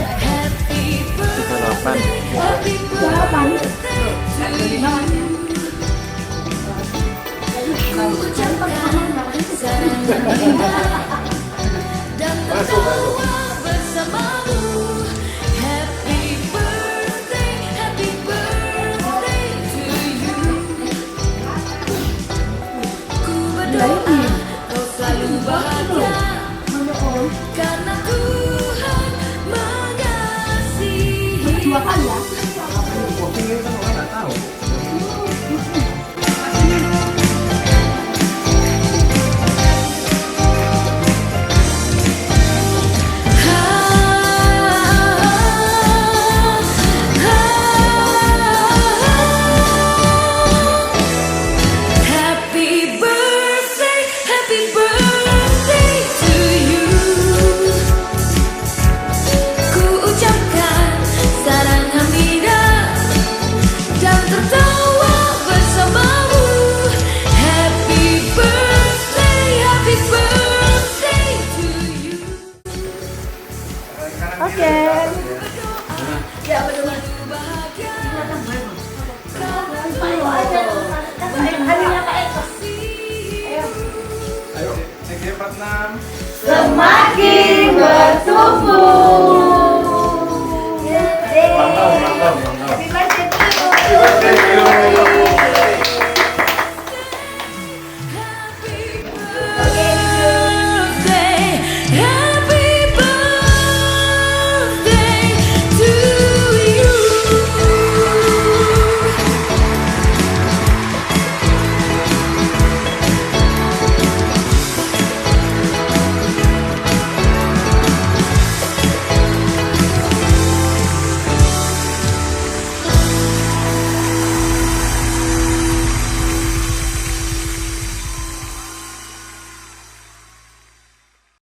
[SPEAKER 11] dan tertawa bersamamu. Happy birthday to you. Ku berdoa kau selalu bahagia, karena Tuhan mengasihi.
[SPEAKER 8] dua kali ya.
[SPEAKER 2] Ayo, CG46
[SPEAKER 11] semakin bertumbuh.